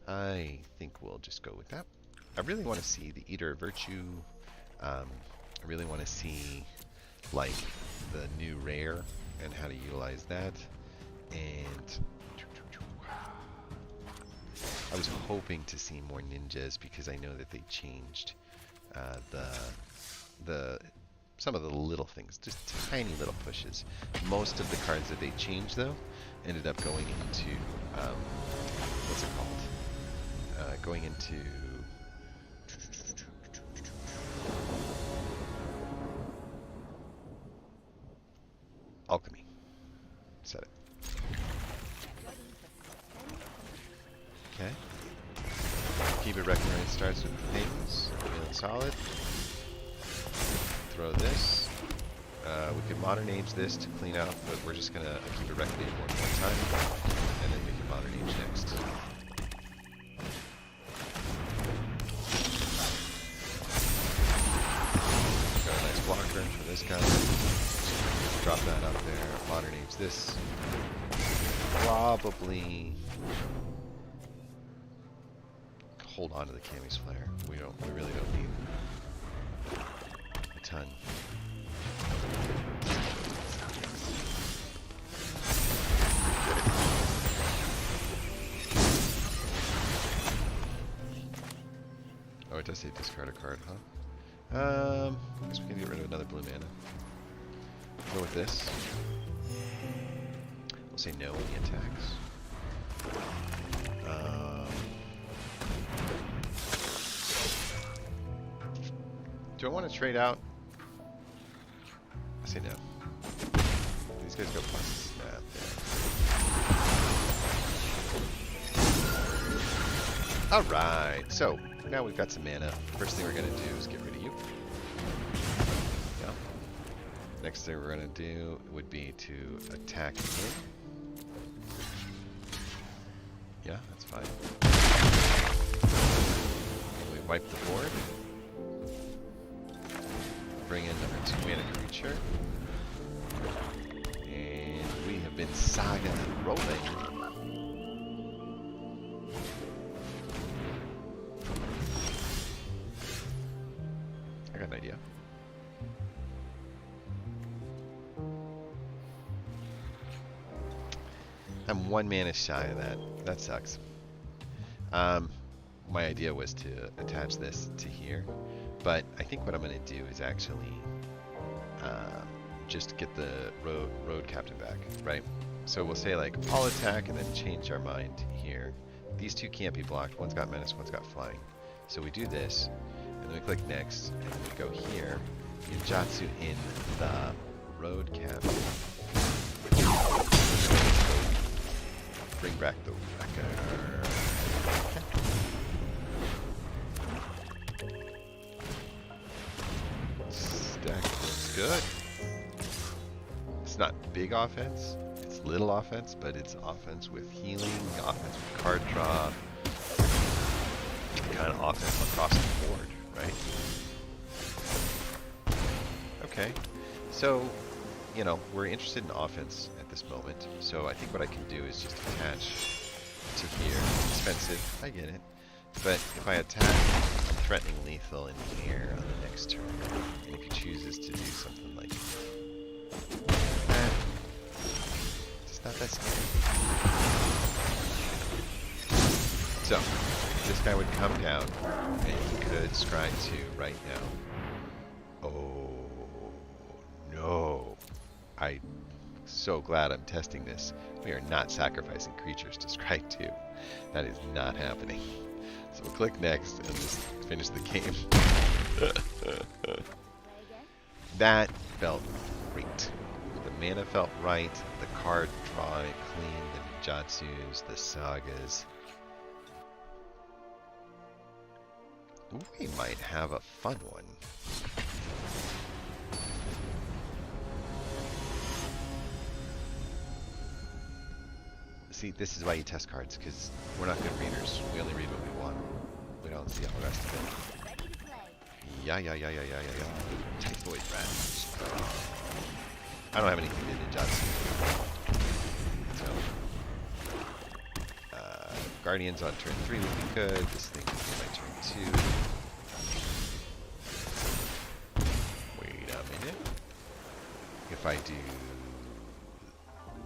I think we'll just go with that. I really want to see the Eater of Virtue. I really want to see like the new rare and how to utilize that. And I was hoping to see more ninjas because I know that they changed some of the little things, just tiny little pushes. Most of the cards that they changed though ended up going into what's it called? Going into alchemy. Set it. Okay. Keep it recognized starts with things. Feeling solid. Throw this. We could modern age this to clean up, but we're just gonna keep it recognized one more time, and then we can modern age next. Got a nice blocker for this guy. Drop that up there. Modern age this. Probably hold on to the Kami's Flare. We really don't need a ton. Oh, it does say discard a card, huh? I guess we can get rid of another blue mana. Go with this. We'll say no when he attacks. Do I want to trade out? I say no. These guys go plus snap. Yeah. Alright, so now we've got some mana. First thing we're going to do is get rid of you. Yeah. Next thing we're going to do would be to attack him. Yeah, that's fine. We wipe the board. Bring in another 2-mana creature. And we have been saga rolling. I got an idea. I'm 1 mana shy of that. That sucks. My idea was to attach this to here, but I think what I'm going to do is actually just get the road captain back, right? So we'll say like all attack and then change our mind here. These two can't be blocked. One's got menace, one's got flying. So we do this, and then we click next, and then we go here. Ninjutsu in the road captain. Bring back the wrecker. Stack looks good. It's not big offense. It's little offense, but it's offense with healing, offense with card draw, kind of offense across the board, right? Okay, so you know we're interested in offense at this moment, so I think what I can do is just attach to here. Expensive, I get it, but if I attack, I'm threatening lethal in here on the next turn, and if he chooses to do something like that, it's not that scary. So this guy would come down, and he could scry 2 right now. Oh no. I'm so glad I'm testing this. We are not sacrificing creatures to scry 2. That is not happening. So we'll click next and just finish the game. That felt great. The mana felt right. The card draw clean. The Ninjatsus, the Sagas. We might have a fun one. See, this is why you test cards, because we're not good readers. We only read what we want. We don't see all the rest of it. Yeah. Typhoid rat. I don't have anything to adjust. So, Guardians on turn 3 would be good. This thing would be my turn 2. Wait a minute. If I do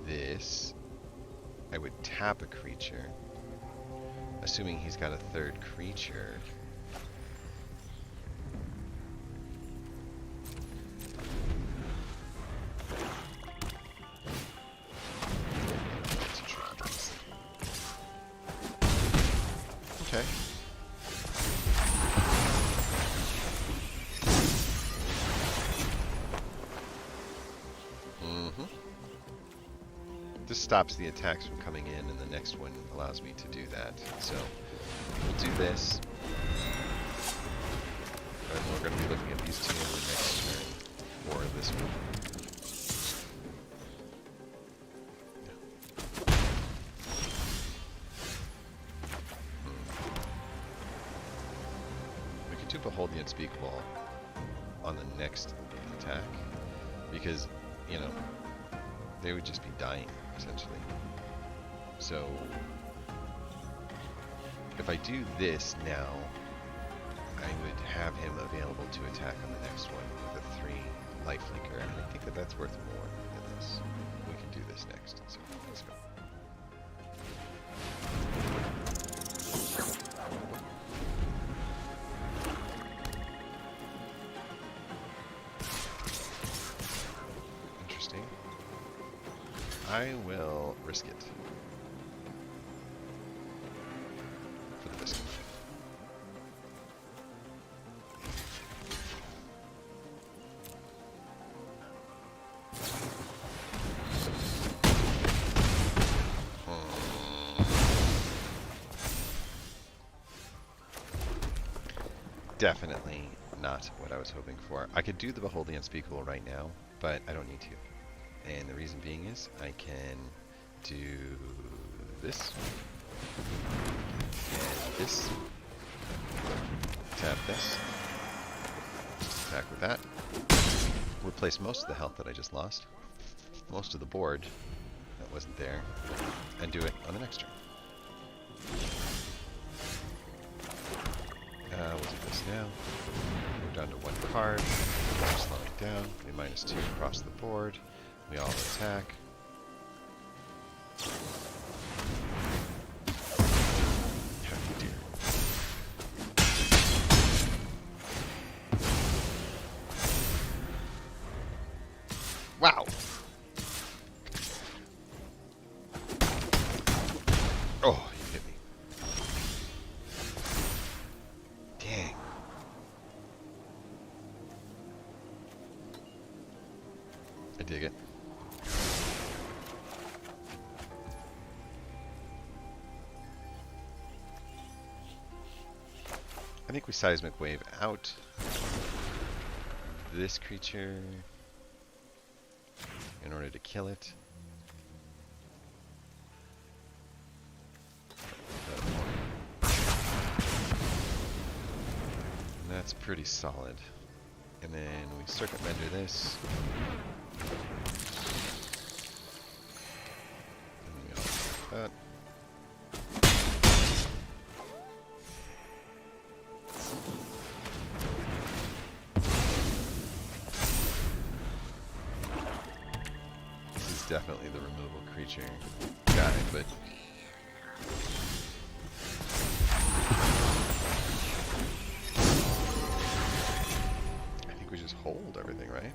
this, I would tap a creature, assuming he's got a third creature. Okay. This stops the attacks from coming in, and the next one allows me to do that. So we'll do this. And we're going to be looking at these two in the next turn, or this one. We could do Behold the Unspeakable on the next attack, because, you know, they would just be dying, essentially. So, if I do this now, I would have him available to attack on the next one with a 3 life flicker, and I think that that's worth more than this. We can do this next, so let's go. Interesting. I will risk it. For the biscuit. Definitely not what I was hoping for. I could do the Behold the Unspeakable right now, but I don't need to. And the reason being is I can do this and this. Tap this. Attack with that. Replace most of the health that I just lost. Most of the board that wasn't there. And do it on the next turn. We'll do this now. We're down to 1 card. We're slowing down. A -2 across the board. We all attack. Oh dear. Wow! Oh, you hit me. Dang. I dig it. I think we Seismic Wave out this creature in order to kill it. And that's pretty solid. And then we Circuit Render this. And we all like that. Definitely the removal creature guy, but I think we just hold everything, right?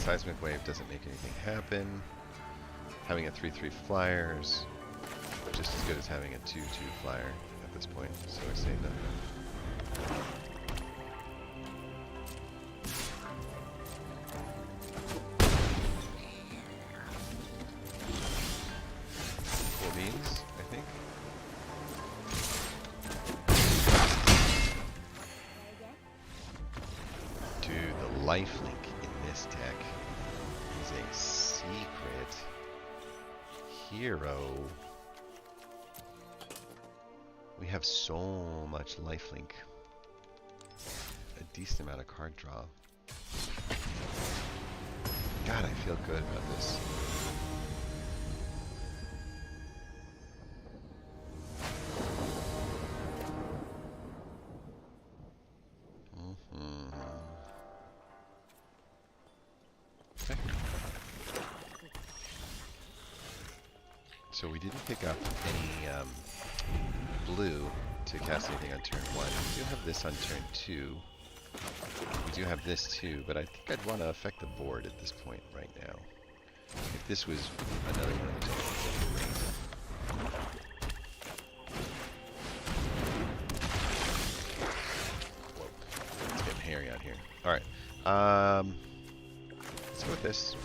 Seismic Wave doesn't make anything happen. Having a 3/3 flyer is just as good as having a 2/2 flyer at this point, so I say no. lifelink in this deck is a secret hero. We have so much lifelink. A decent amount of card draw. God, I feel good about this. Okay. So we didn't pick up any blue to cast anything on turn 1. We do have this on turn 2. We do have this too, but I think I'd want to affect the board at this point right now. If this was another one of those things, whoa, it's getting hairy out here. Alright, let's go with this.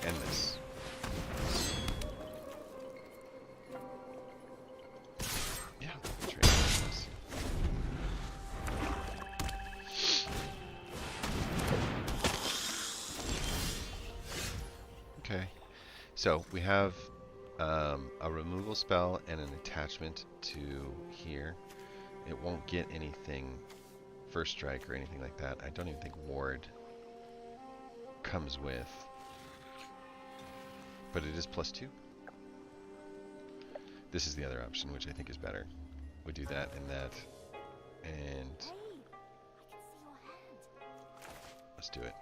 And this. Okay, so we have a removal spell and an attachment to here. It won't get anything first strike or anything like that. I don't even think ward comes with, but it is +2. This is the other option, which I think is better. We do that and that, and let's do it.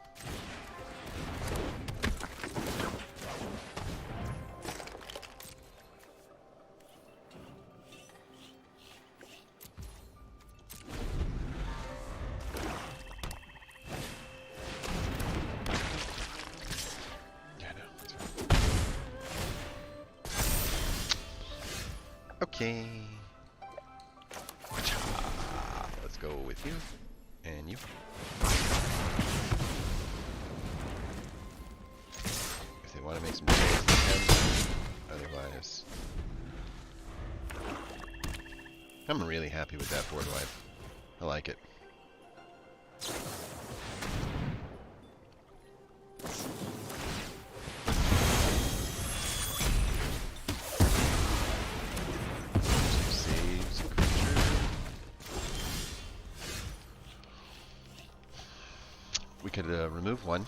Okay. Let's go with you. And you. If they want to make some trades, they can. Otherwise, I'm really happy with that board wipe. I like it. We could remove one.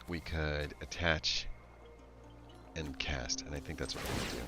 We could attach and cast, and I think that's what we're going to do.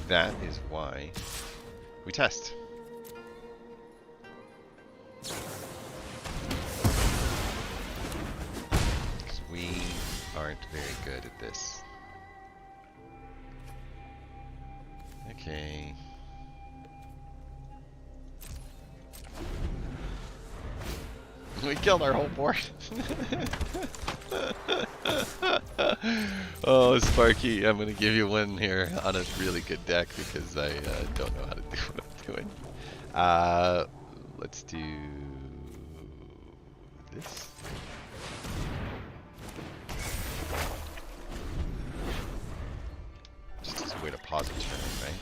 That is why we test. Because we aren't very good at this. Okay. We killed our whole board. Oh, Sparky, I'm going to give you one here on a really good deck because I don't know how to do what I'm doing. Let's do this. Just as a way to pause a turn, right?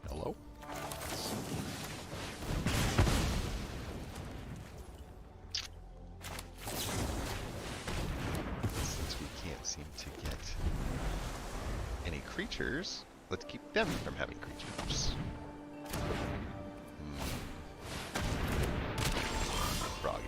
Hello? Since we can't seem to get any creatures, let's keep them from having creatures. Froggy.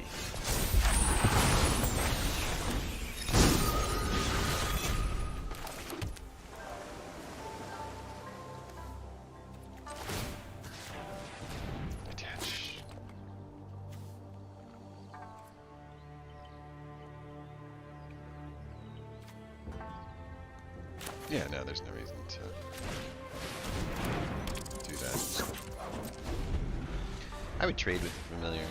Yeah, no, there's no reason to do that. I would trade with the familiar.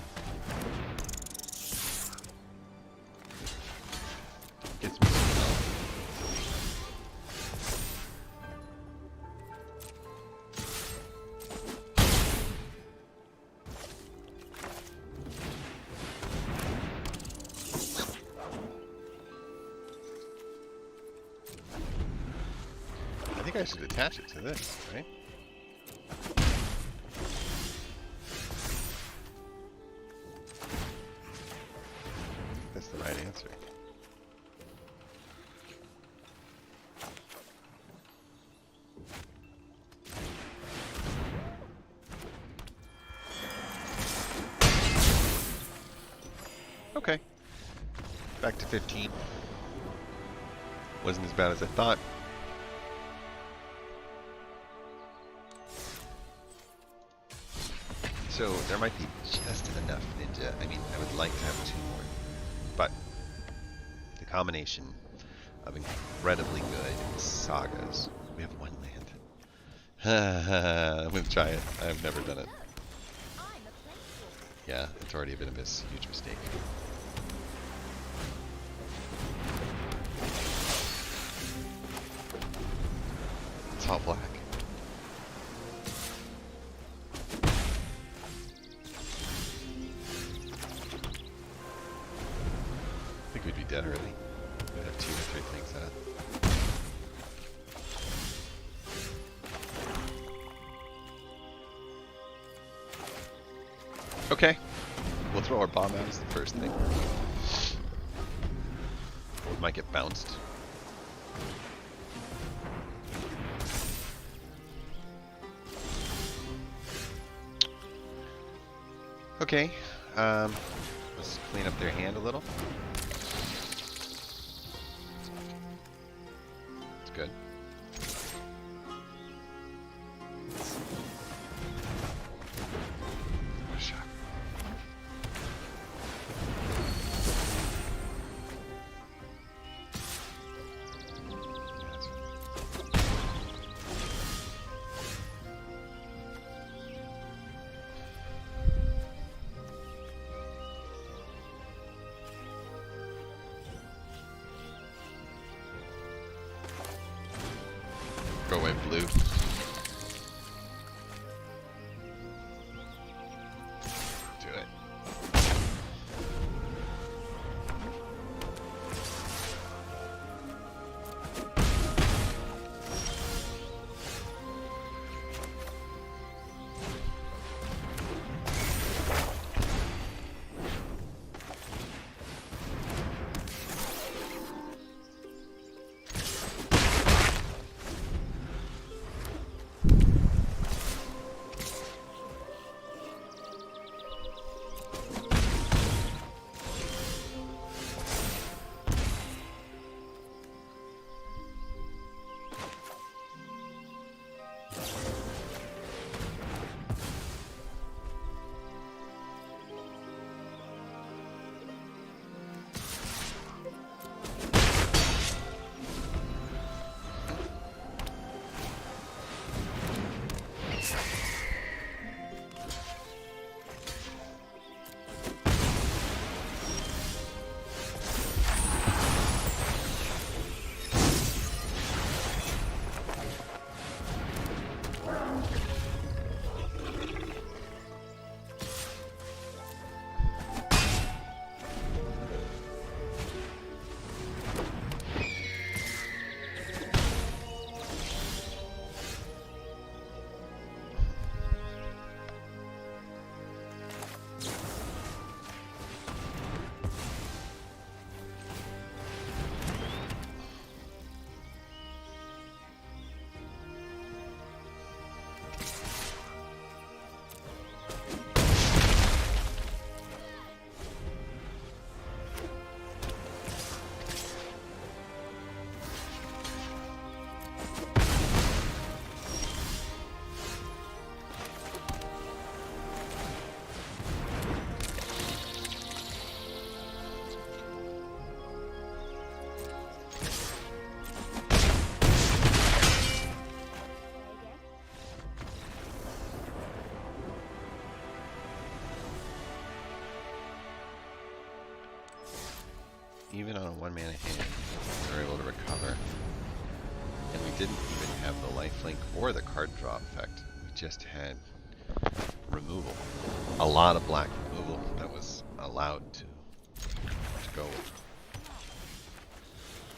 Gets me some help. I think I should attach it to this, right? That's the right answer. Okay. Back to 15. Wasn't as bad as I thought. So there might be just enough ninja. I mean, I would like to have 2 more. But the combination of incredibly good sagas. We have 1 land. I'm going to try it. I've never done it. Yeah, it's already been a huge mistake. It's all black. I think we'd be dead early. We'd have 2 or 3 things out. Okay. We'll throw our bomb out as the first thing. We might get bounced. Okay. Let's clean up their hand a little. It's good. What a shot. Go away, blue. Do it. even on a 1-mana hand, we were able to recover. And we didn't even have the lifelink or the card draw effect. We just had removal. A lot of black removal that was allowed to go.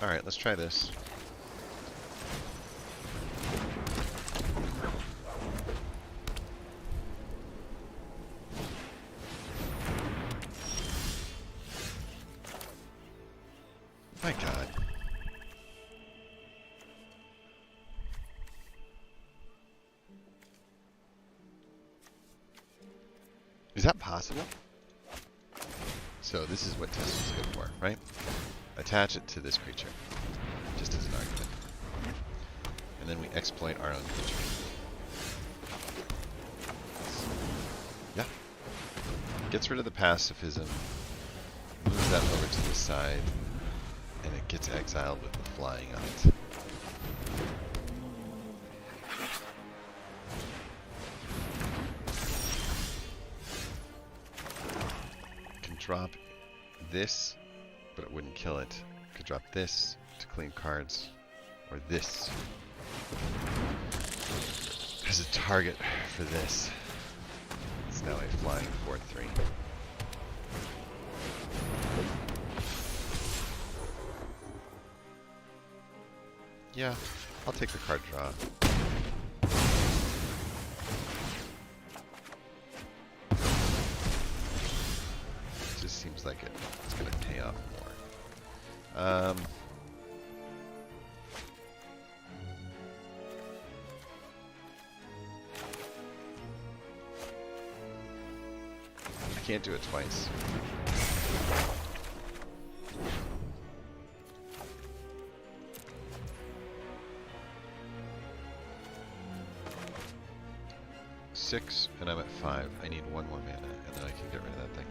Alright, let's try this. My god. Is that possible? So this is what test is good for, right? Attach it to this creature, just as an argument. And then we exploit our own creature. Yeah. Gets rid of the pacifism, moves that over to the side, and it gets exiled with the flying on it. Can drop this, but it wouldn't kill it. Could drop this to clean cards, or this as a target for this. It's now a flying 4/3. Yeah, I'll take the card draw. It just seems like it's going to pay off more. I can't do it twice. Six, and I'm at 5. I need 1 more mana, and then I can get rid of that thing.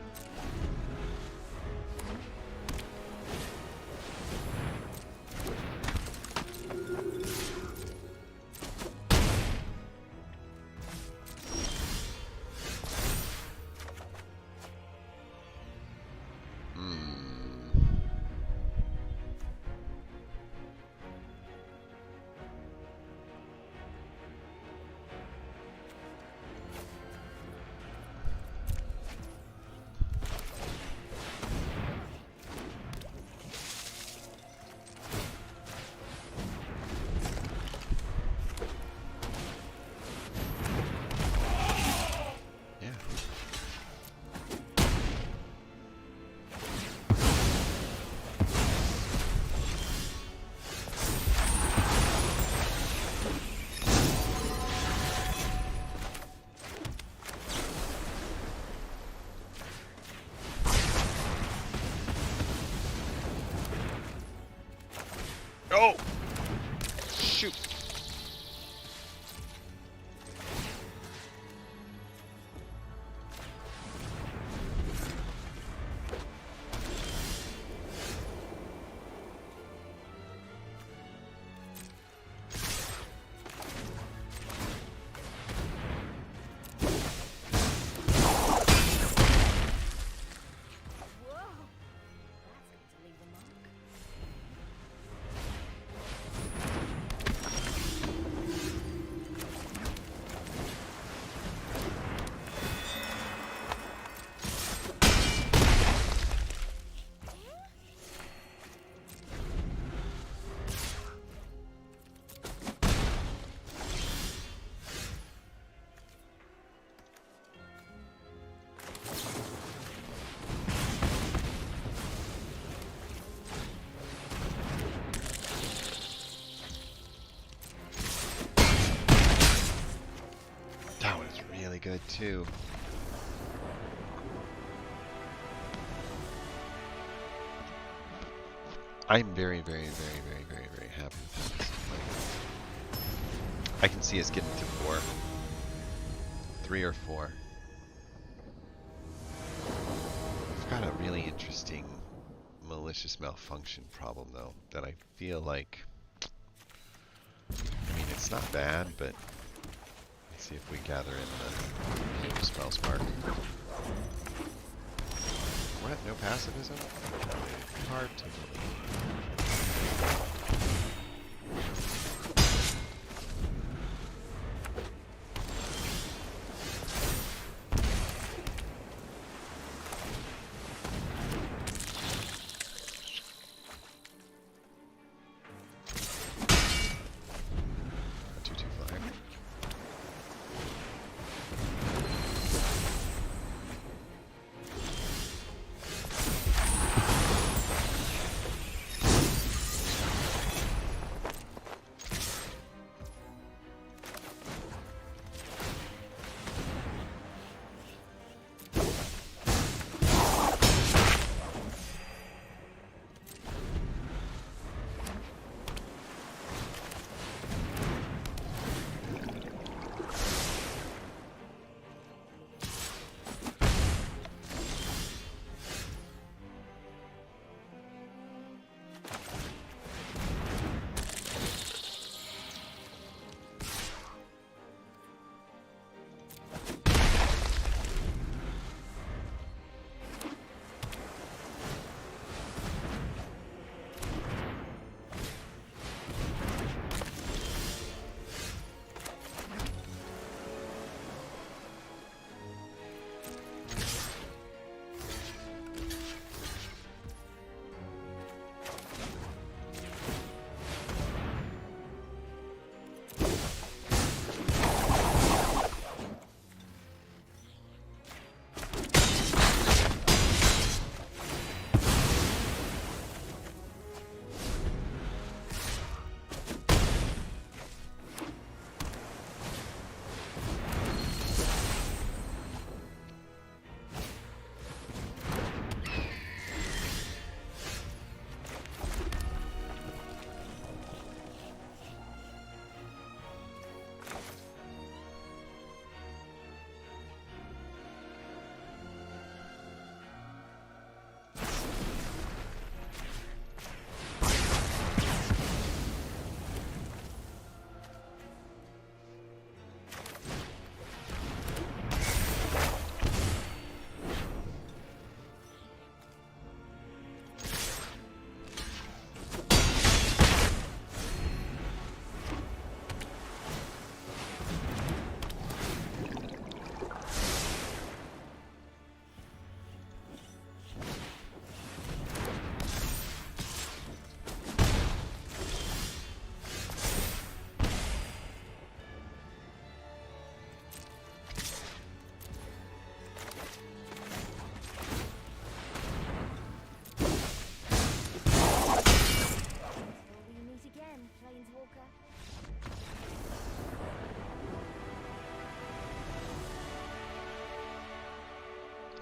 Oh! Shoot! Good too. I'm very happy with this. I can see us getting to 4. 3 or 4. I've got a really interesting malicious malfunction problem though, that I feel like, I mean, it's not bad, but let's see if we gather in the spell spark. We're at no pacifism? Hard to believe.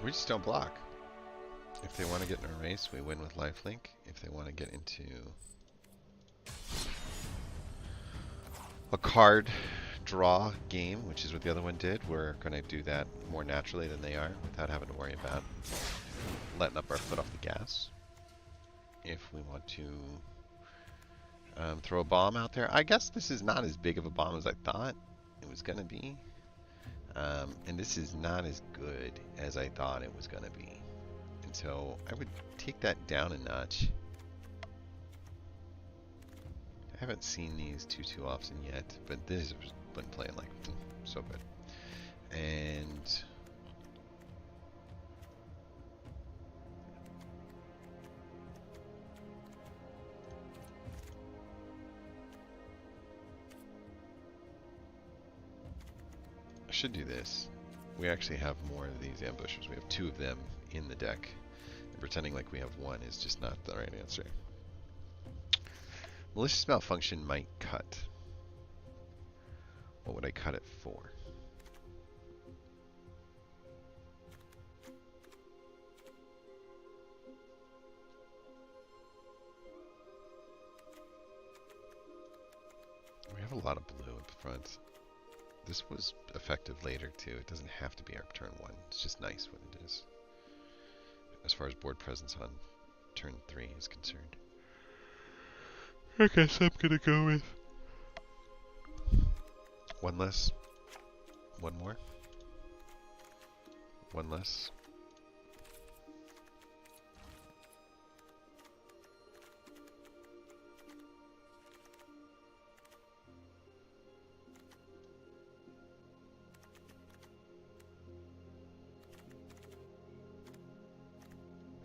We just don't block. If they want to get in a race, we win with lifelink. If they want to get into a card draw game, which is what the other one did, we're going to do that more naturally than they are without having to worry about letting up our foot off the gas. If we want to throw a bomb out there, I guess this is not as big of a bomb as I thought it was going to be. And this is not as good as I thought it was going to be. And so I would take that down a notch. I haven't seen these too often yet, but this has been playing like so good. And I should do this. We actually have more of these ambushers. We have 2 of them in the deck. And pretending like we have 1 is just not the right answer. Malicious malfunction might cut. What would I cut it for? We have a lot of blue up front. This was effective later too. It doesn't have to be our turn 1. It's just nice when it is. As far as board presence on turn 3 is concerned. I guess I'm gonna go with 1 less. 1 more. 1 less.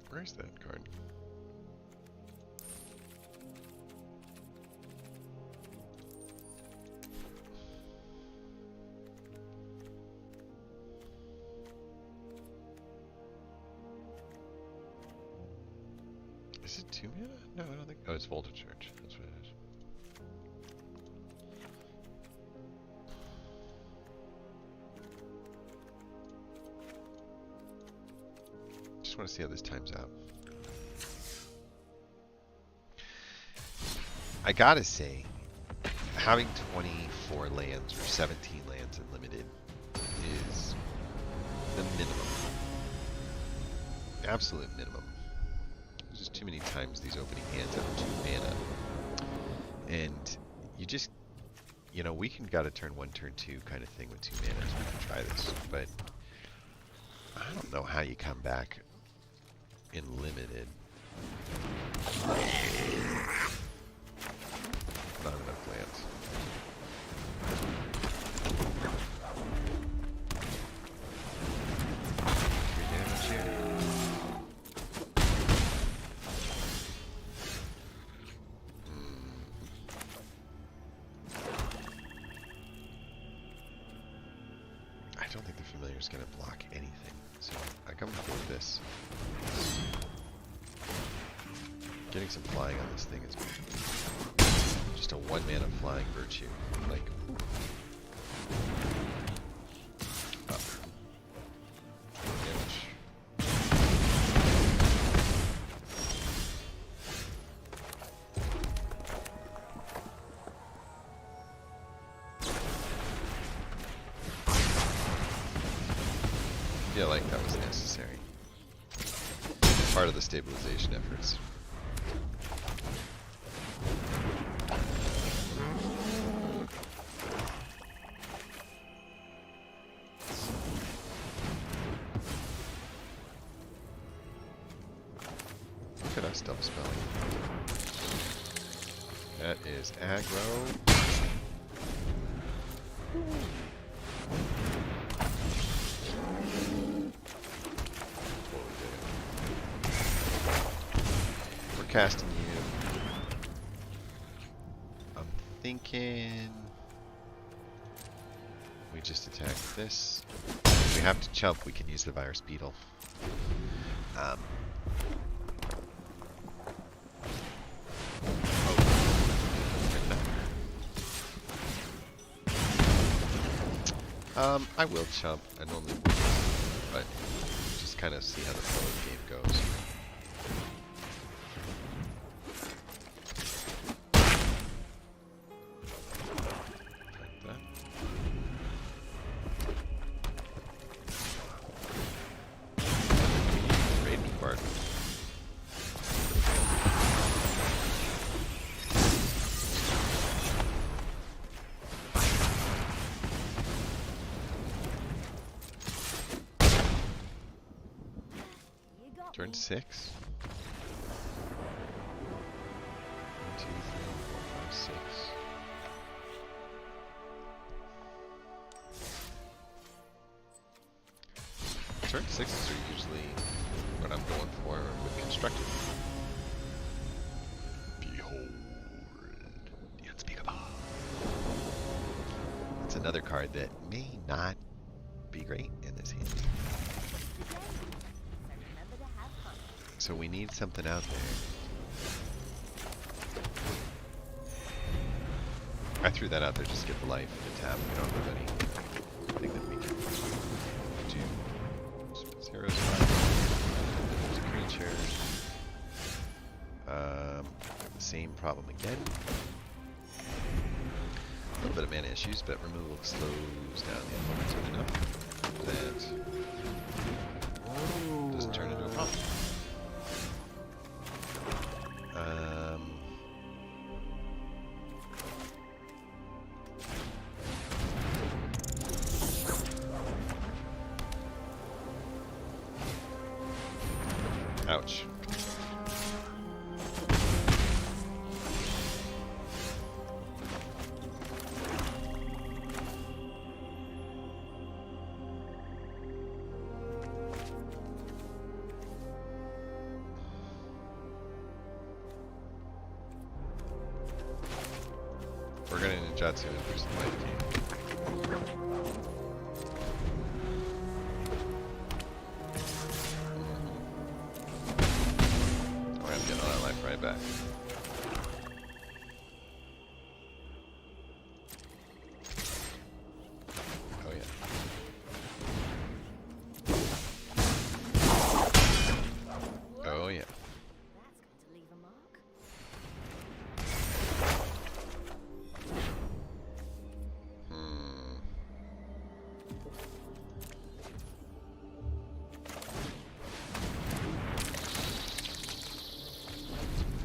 Where's that card? Is it 2 mana? No, I don't think. Oh, it's Voltage Charge. That's what it is. Just want to see how this times out. I gotta say, having 24 lands or 17 lands in limited is the minimum. Absolute minimum. There's just too many times these opening hands have 2 mana. And you just, you know, we can got a turn 1, turn 2 kind of thing with 2 mana, so we can try this. But I don't know how you come back in limited. Not enough lands. 3 damage here. I don't think the familiar is going to block anything, so I come with this. Getting some flying on this thing is just a 1 mana flying virtue. Like, up. Damage. I feel like that was necessary. Part of the stabilization efforts. Look at us double spelling. That is aggro. We're casting you. I'm thinking we just attack this. If we have to chump, we can use the Virus Beetle. I will chump. I normally would, but just kind of see how the flow of the game goes. Like that. Raiden Bard. Turn 6. 1, 2, 3, 4, 5, 6. Turn 6s are usually what I'm going for with constructed. Behold the unspeakable. It's another card that may not be great in this hand. So we need something out there. I threw that out there just to get the life and the tap. We don't have anything that we can do. Zero's fine. There's a creature. The same problem again. A little bit of mana issues, but removal slows down the opponent's enough that doesn't turn into a problem. Ouch. Jatsu and versus White King. We're gonna get all that life right back. Oh yeah. Oh yeah.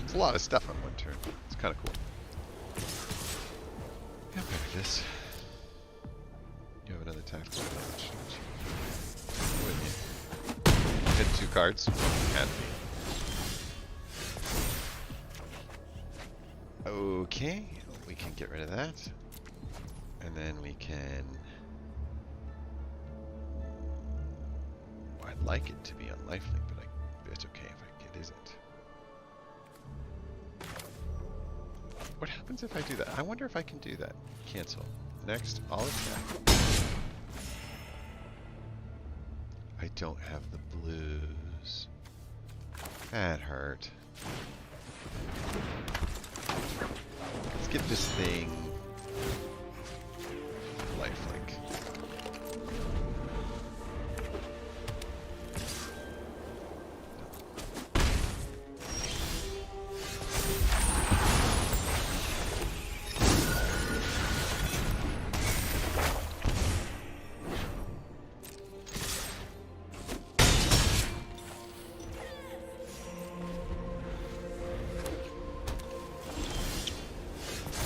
A lot of stuff on one turn. It's kind of cool. Yeah, I'm better this. You have another tactical advantage. With you. Hit 2 cards. Had to be. Okay, we can get rid of that. And then we can... I'd like it to be on lifelink, but it's okay if it isn't. What happens if I do that? I wonder if I can do that. Cancel. Next, I'll attack. I don't have the blues. That hurt. Let's get this thing lifelink.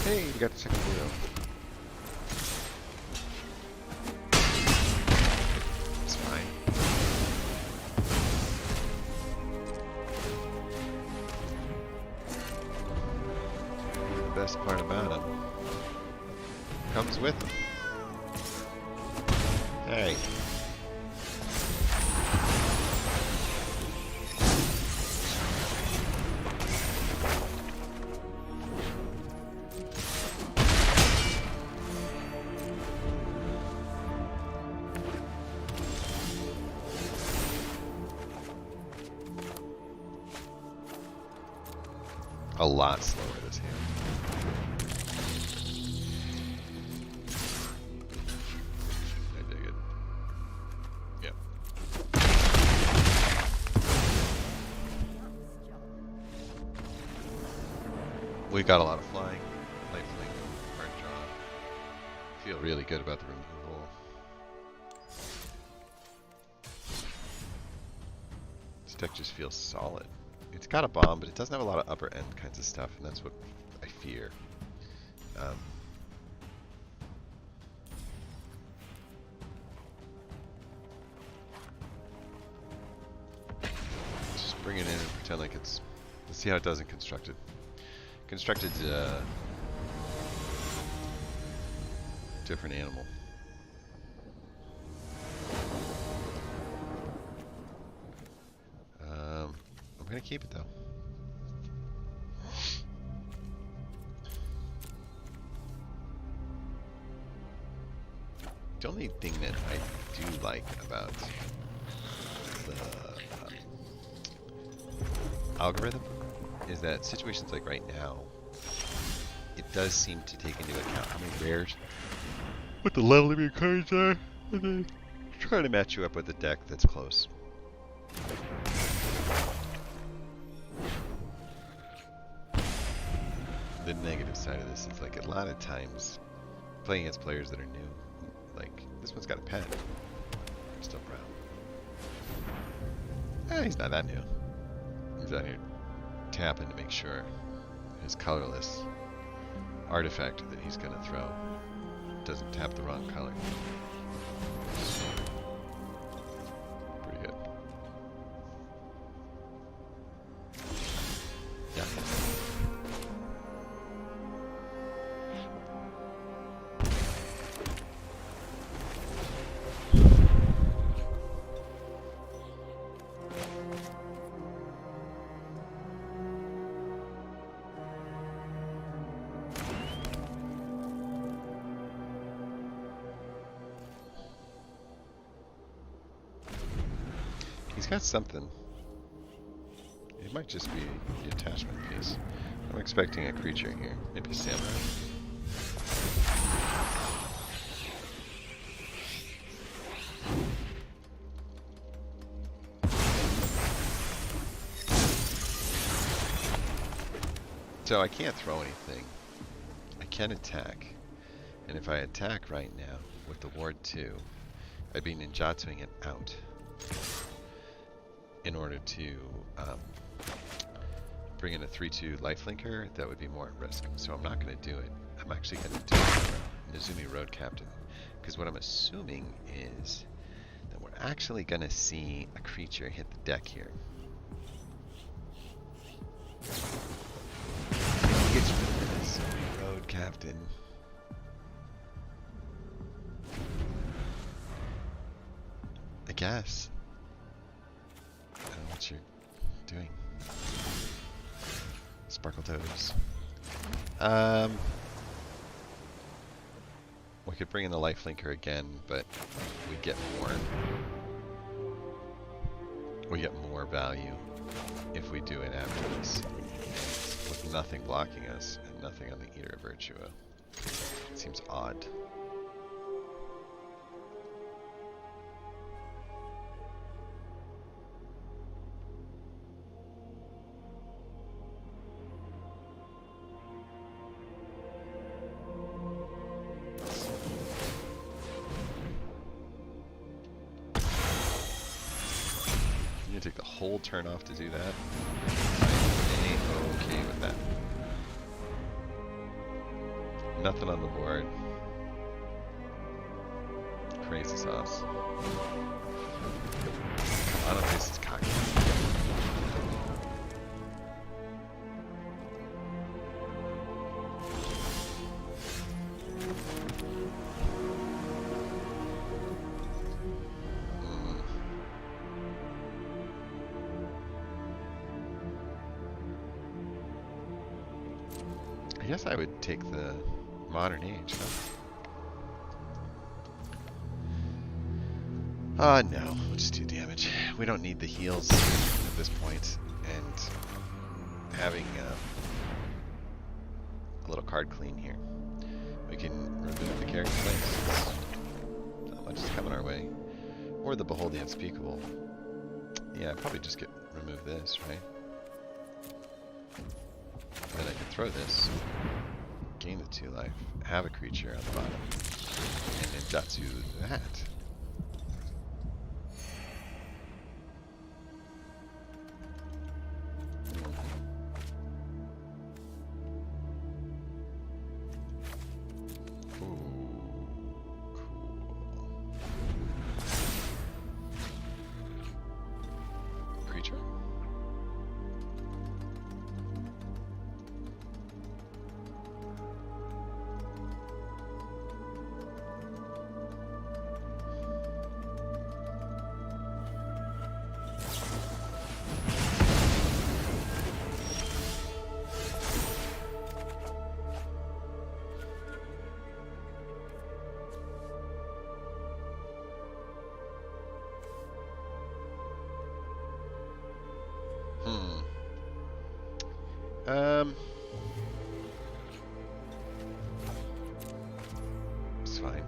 Hey, we got the second blue. It's fine. The best part about him comes with him. Hey. A lot slower this hand. I dig it. Yep. We got a lot of flying. Lifelink, hard draw. Feel really good about the removal. This deck just feels solid. It's got a bomb, but it doesn't have a lot of upper end kinds of stuff, and that's what I fear. Just bring it in and pretend like it's... Let's see how it does in Constructed. Constructed's a different animal. I'm gonna keep it though. The only thing that I do like about the algorithm is that situations like right now, it does seem to take into account how many rares, what the level of your cards are, and then try to match you up with a deck that's close. The negative side of this is like a lot of times playing against players that are new, like this one's got a pen, still brown. He's not that new. He's out here tapping to make sure his colorless artifact that he's gonna throw doesn't tap the wrong color. Pretty good. Yeah. got something. It might just be the attachment piece. I'm expecting a creature here. Maybe a samurai. So I can't throw anything. I can attack. And if I attack right now with the Ward 2, I'd be ninjatsuing it out in order to bring in a 3/2 lifelinker. That would be more at risk. So I'm not going to do it. I'm actually going to do Nezumi Road Captain. Because what I'm assuming is that we're actually going to see a creature hit the deck here. It's Nezumi Road Captain. I guess. I don't know what you're doing. Sparkle Toads. We could bring in the lifelinker again, but we get more. We get more value if we do it after this, with nothing blocking us and nothing on the Eater of Virtua. It seems odd. Take the whole turn off to do that. I ain't okay with that. Nothing on the board. Crazy sauce. I don't think this is cocky. I guess I would take the Modern Age, huh? No, we'll just do damage. We don't need the heals at this point, and having a little card clean here. We can remove the character place. Not much is coming our way. Or the Behold the Unspeakable. Yeah, I'd probably just remove this, right? Then I can throw this, gain the 2 life, have a creature on the bottom, and then Jatsu that. It's fine.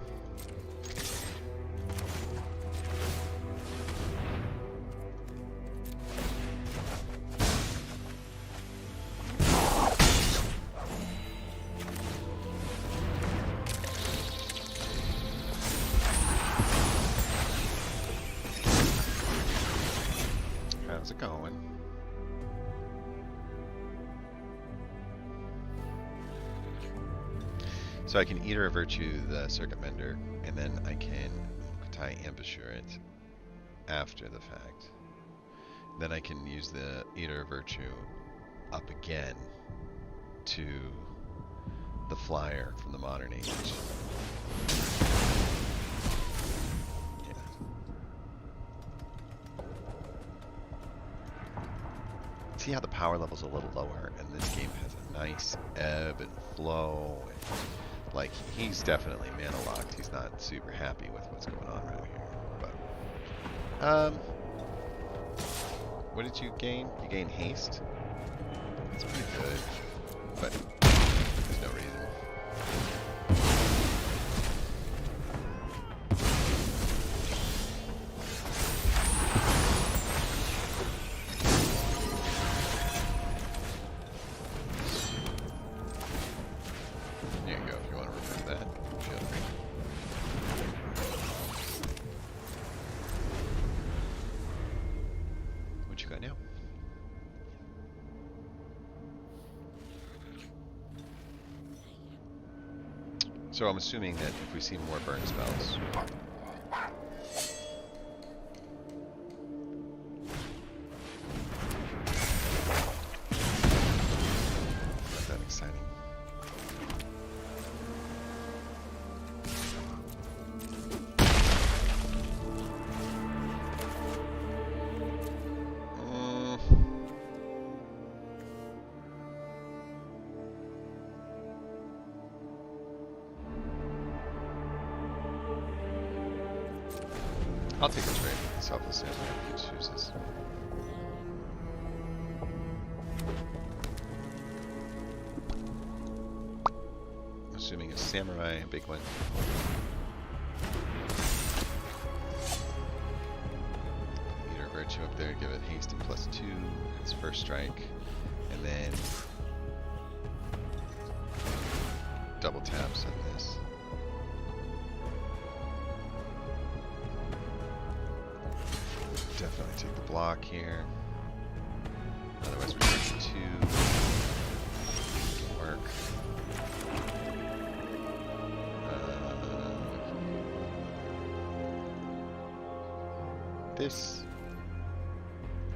How's it going? So I can Eater of Virtue the Circuit Mender, and then I can Mukotai Ambusher it after the fact. Then I can use the Eater of Virtue up again to the flyer from the Modern Age. Yeah. See how the power level's a little lower, and this game has a nice ebb and flow. And like, he's definitely mana locked. He's not super happy with what's going on right here. But What did you gain? You gain haste? That's pretty good, but there's no reason. There you go, if you want to remove that. Sure. What you got now? So I'm assuming that if we see more burn spells, not that exciting. I'll take a trade with the Selfless Samurai if he chooses. Assuming a Samurai, a big one. Eater Virtue up there, give it haste and +2, its first strike, and then double taps on this. Definitely take the block here. Otherwise, we take 2. Can work. This.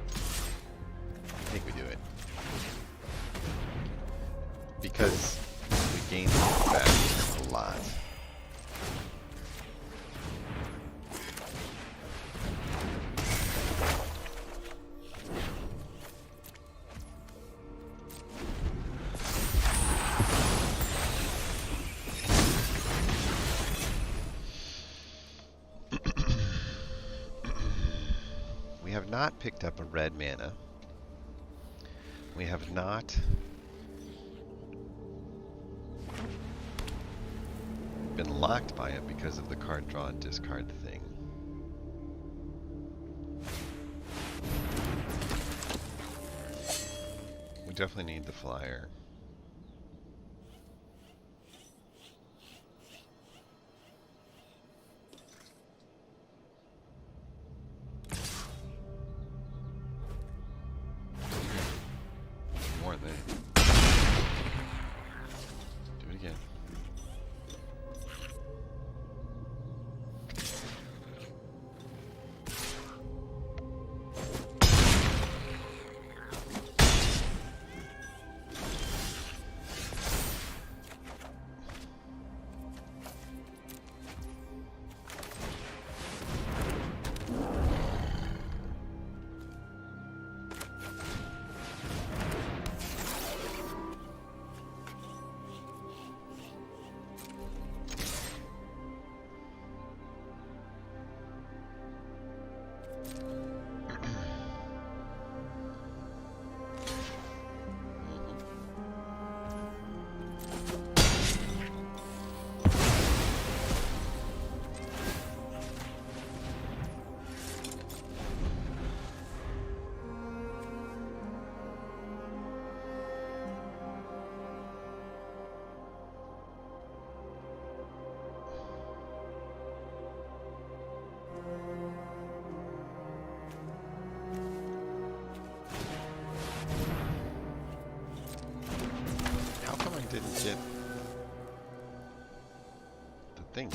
I think we do it. Because we gain back a lot. We have not picked up a red mana. We have not been locked by it because of the card draw and discard thing. We definitely need the flyer. More than do it again. Didn't get the thing.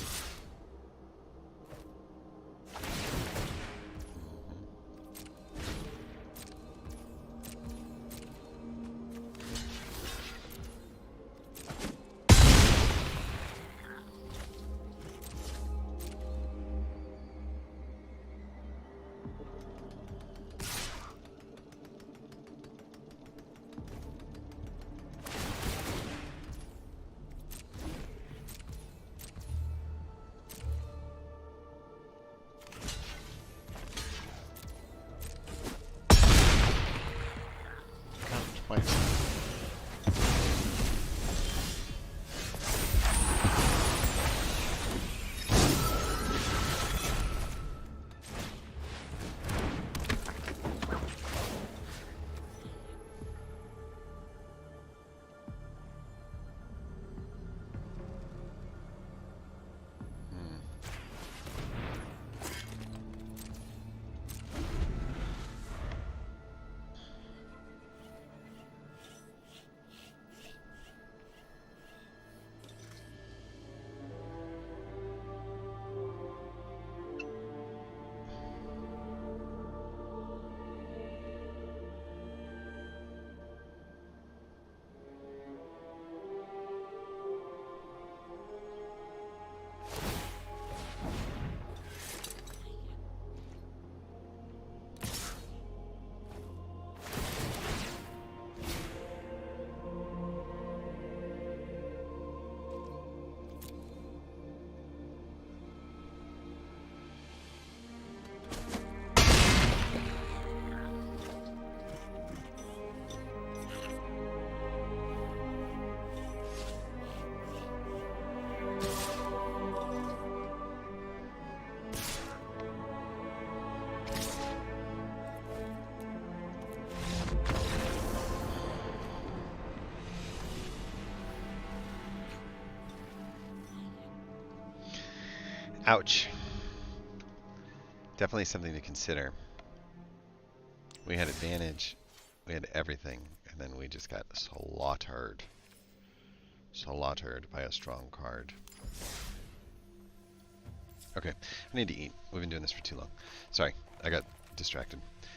Ouch. Definitely something to consider. We had advantage. We had everything. And then we just got slaughtered. Slaughtered by a strong card. Okay, I need to eat. We've been doing this for too long. Sorry, I got distracted.